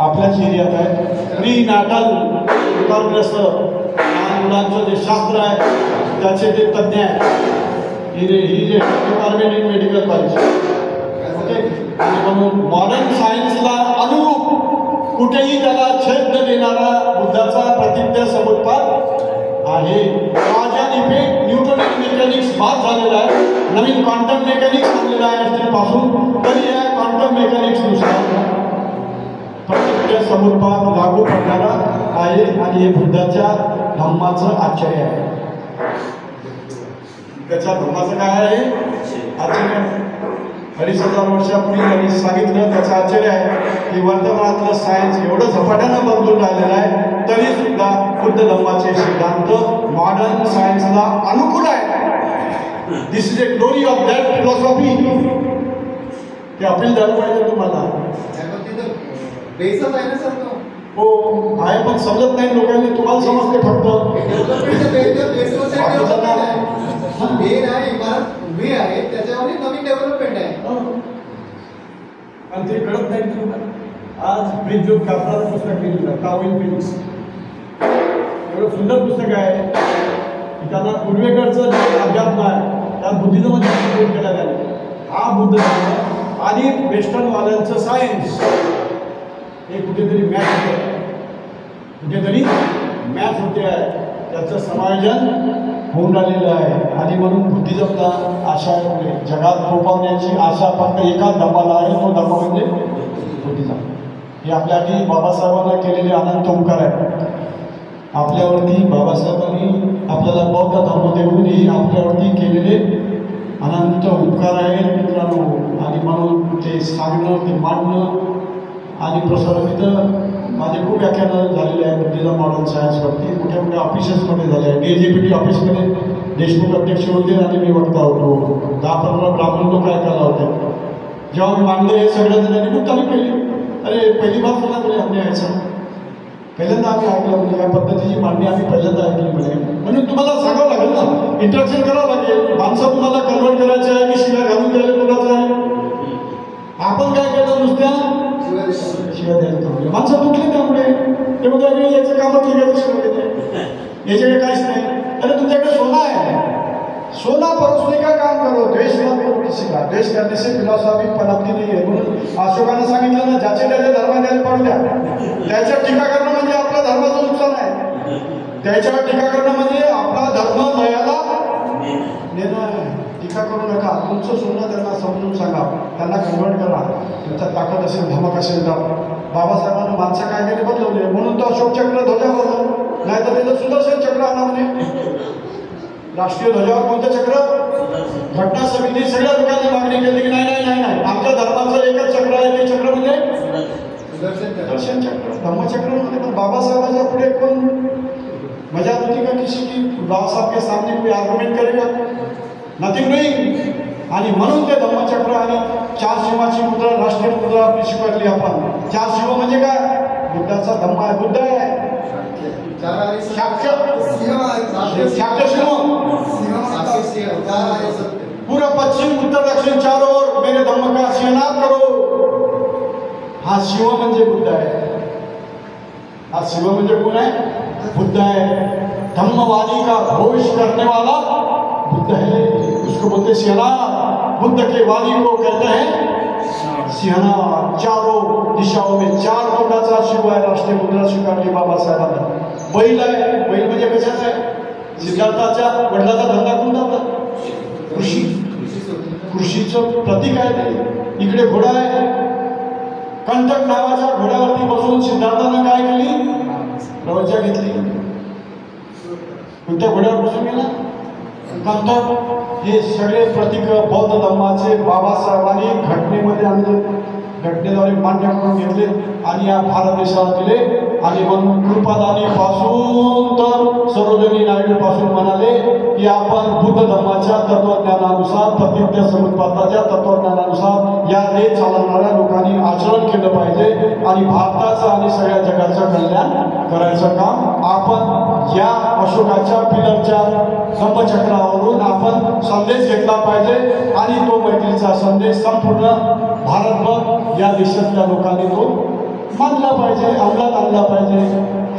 आपल्याच एरियात आहे. प्री नॅटल विकारग्रस्त लहान मुलांचं जे शास्त्र आहे त्याचे जे तज्ज्ञ आहेत. ही जे department in medical college okay. आणि म्हणून मॉडर्न सायन्सला अनुरूप कुठेही त्याला छेद न देणारा बुद्धाचा प्रतिज्ञा समुत्पाद आहे. Cause and effect Newton mechanics बाद झालेला आहे. नवीन क्वांटम मेकॅनिक्स आणलेला आहे पासून. तरी या क्वांटम मेकॅनिक्स नुसार समुत्पाद लागू पडणारा आहे आणि हे बुद्धाच्या धम्माचं आश्चर्य आहे. त्याच्या धम्माचं काय आहे? आश्चर्य. 2,500 वर्षापूर्वी त्यांनी सांगितलं त्याचं आश्चर्य आहे की वर्तमानातलं सायन्स एवढं झपाट्यानं बदलून राहिलेलं आहे तरी सुद्धा बुद्ध धम्माचे सिद्धांत मॉडर्न सायन्सला अनुकूल आहे. This is a glory of that philosophy. ते अपील झालं पाहिजे तुम्हाला.
बेसच आहे ना सर तो.
हो आहे पण समजत नाही लोकांनी. तुम्हाला समजते फक्त
मेन आहे इमारत उभी आहे त्याच्यावर नवीन डेव्हलपमेंट आहे
आणि ते कळत नाही तुम्हाला. आज ब्रिज जो कापडाचं पुस्तक लिहिलं टाविल ब्रिज एवढं सुंदर पुस्तक आहे की त्यांना पूर्वेकडचं जे अध्यात्म आहे त्यात बुद्धिझममध्ये इंक्लूड केला गेला. हा बुद्ध धर्म आणि वेस्टर्नवाल्यांचं सायन्स हे कुठेतरी मॅच होते, कुठेतरी मॅच होते आहे. त्याचं समायोजन होऊन राहिलेलं आहे आणि म्हणून बुद्धिझमला आशा जगात फोपावण्याची आशा फक्त एकाच धर्माला आहे. तो धर्म म्हणजे बुद्धिझम. हे आपल्या आधी बाबासाहेबांना केलेले अनंत उपकार आहे. आपल्यावरती बाबासाहेबांनी आपल्याला बौद्ध धर्म देऊन ही आपल्यावरती केलेले अनंत उपकार आहेत मित्रांनो. आणि म्हणून ते सांगणं ते मांडणं आणि प्रसारण माझे खूप व्याख्यानं झालेले आहे बुद्धिझम मॉडर्न सायन्सवरती. मोठ्या मोठ्या ऑफिसेसमध्ये झाले आहे. DGPT ऑफिसमध्ये देशमुख अध्यक्ष होते आणि मी वक्ता होतो. 10-15 ब्राह्मण लोक ऐकायला होते. जेव्हा मी मांडले हे सगळं त्यांनी मुक्तामी केली. अरे पहिली बार सुद्धा तुम्ही आम्ही यायचं पहिल्यांदा आम्ही ऐकलं म्हणजे या पद्धतीची मांडणी आम्ही पहिल्यांदा ऐकली म्हणे. म्हणून तुम्हाला सांगावं लागेल ना, इंट्रॅक्शन करावं लागेल. माणसं तुम्हाला कन्वर्ट करायचं आहे की शिव्या घालून द्यायला कोणाचं आहे. आपण काय केलं नुसत्या शिवाय द्यायला माणसं तुटली त्यामुळे ते म्हणजे याचं कामच लिहायचं शिवाय देते याच्याकडे काहीच नाही. अरे तुमच्याकडे सोना आहे, सोना परोसने का काम करो, द्वेष किसी का द्वेष करने से फिलॉसॉफी पनपती नहीं है. म्हणून अशोकानं सांगितलं ना ज्याचे त्याचे धर्म द्यायला पडू द्या. त्याच्यावर टीका करणं म्हणजे आपल्या धर्माचं नुकसान आहे. त्याच्यावर टीका करणं म्हणजे आपला धर्म लयाला नेणं आहे. टीका करू नका. तुमचं सोनं त्यांना समजून सांगा, त्यांना कन्वर्ट करा. तुमचा ताकद असेल धमक असेल तर. बाबासाहेबांना माणसं काय केले बदलवले म्हणून तो अशोक चक्र ध्वजावर नाही तर त्याचं सुदर्शन चक्र आणा म्हणे. राष्ट्रीय ध्वजावर कोणतं चक्र? घटना समिती सगळ्या लोकांनी मागणी केली की नाही नाही नाही नाही आमच्या धर्माचं एकच चक्र आहे. ते चक्र म्हणजे सुदर्शन चक्र धम्मचक्र. पण बाबासाहेबांच्या पुढे कोण मजा होती का किसी की? बाबासाहेब के सामने कोई आर्ग्युमेंट करेगा? Nothing doing. आणि म्हणून ते धम्मचक्र आणि 4 शिवाची मुद्रा राष्ट्रीय मुद्रा आपली स्वीकारली आपण. 4 शिव म्हणजे काय? बुद्धाचा धम्म आहे. बुद्ध आहे पूरा पश्चिम उत्तर दक्षिण चारों ओर मेरे धम्म का सियानात करो. हा शिव म्हणजे बुद्ध आहे. हा शिव म्हणजे कोण आहे? बुद्ध है. धम्मवादी का घोष करने वाला बुद्ध है, उसको बोलते सियानात. बुद्ध के वादी को कहते हैं सियानात. चारों दिशाओं में 4 तोंडाचा शिव आहे. राष्ट्रीय मुद्रा स्वीकारली बाबासाहेबांना. बैल आहे. बैल म्हणजे कशाचा आहे? सिद्धार्थाच्या वडिलाचा धंदा कोणता होता? कृषी. कृषीचं प्रतीक आहे ते. इकडे घोडा आहे. कंटक नावाच्या घोड्यावरती बसून सिद्धार्थानं काय केली? प्रवचन घेतली. कोणत्या घोड्यावर बसून गेला? कंटक. हे सगळे प्रतीक बौद्ध धर्माचे बाबासाहेबांनी घटनेमध्ये आणले, घटनेद्वारे मान्य करून घेतले आणि या भारत देशाला दिले. आणि म्हणून कृपादानी पासून तर सरोजिनी नायडू पासून म्हणाले की आपण बुद्ध धर्माच्या तत्वज्ञानानुसार प्रतिज्ञा समुत्पादाच्या तत्वज्ञानानुसार या देश चालवणाऱ्या लोकांनी आचरण केलं पाहिजे आणि भारताचं आणि सगळ्या जगाचं कल्याण करायचं काम आपण या अशोकाच्या पिलरच्या धम्मचक्रावरून आपण संदेश घेतला पाहिजे. आणि तो मैत्रीचा संदेश संपूर्ण भारतभर या देशातल्या लोकांनी तो मानला पाहिजे, अंमलात आणला पाहिजे.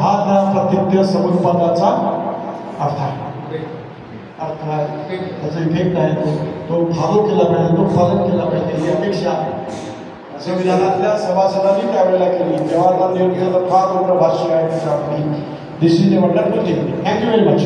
हा त्या प्रतिज्ञा समुत्पादाचा अर्थ आहे. त्याचा इफेक्ट आहे. तो फॉलो केला पाहिजे, तो पालन केला पाहिजे ही अपेक्षा संविधानातल्या सभासदांनी त्यावेळेला केली. जवाहरलाल नेहरूंचं फार मोठं भाष्य आहे त्याच्यावरती. This is a wonderful thing. Thank you very much.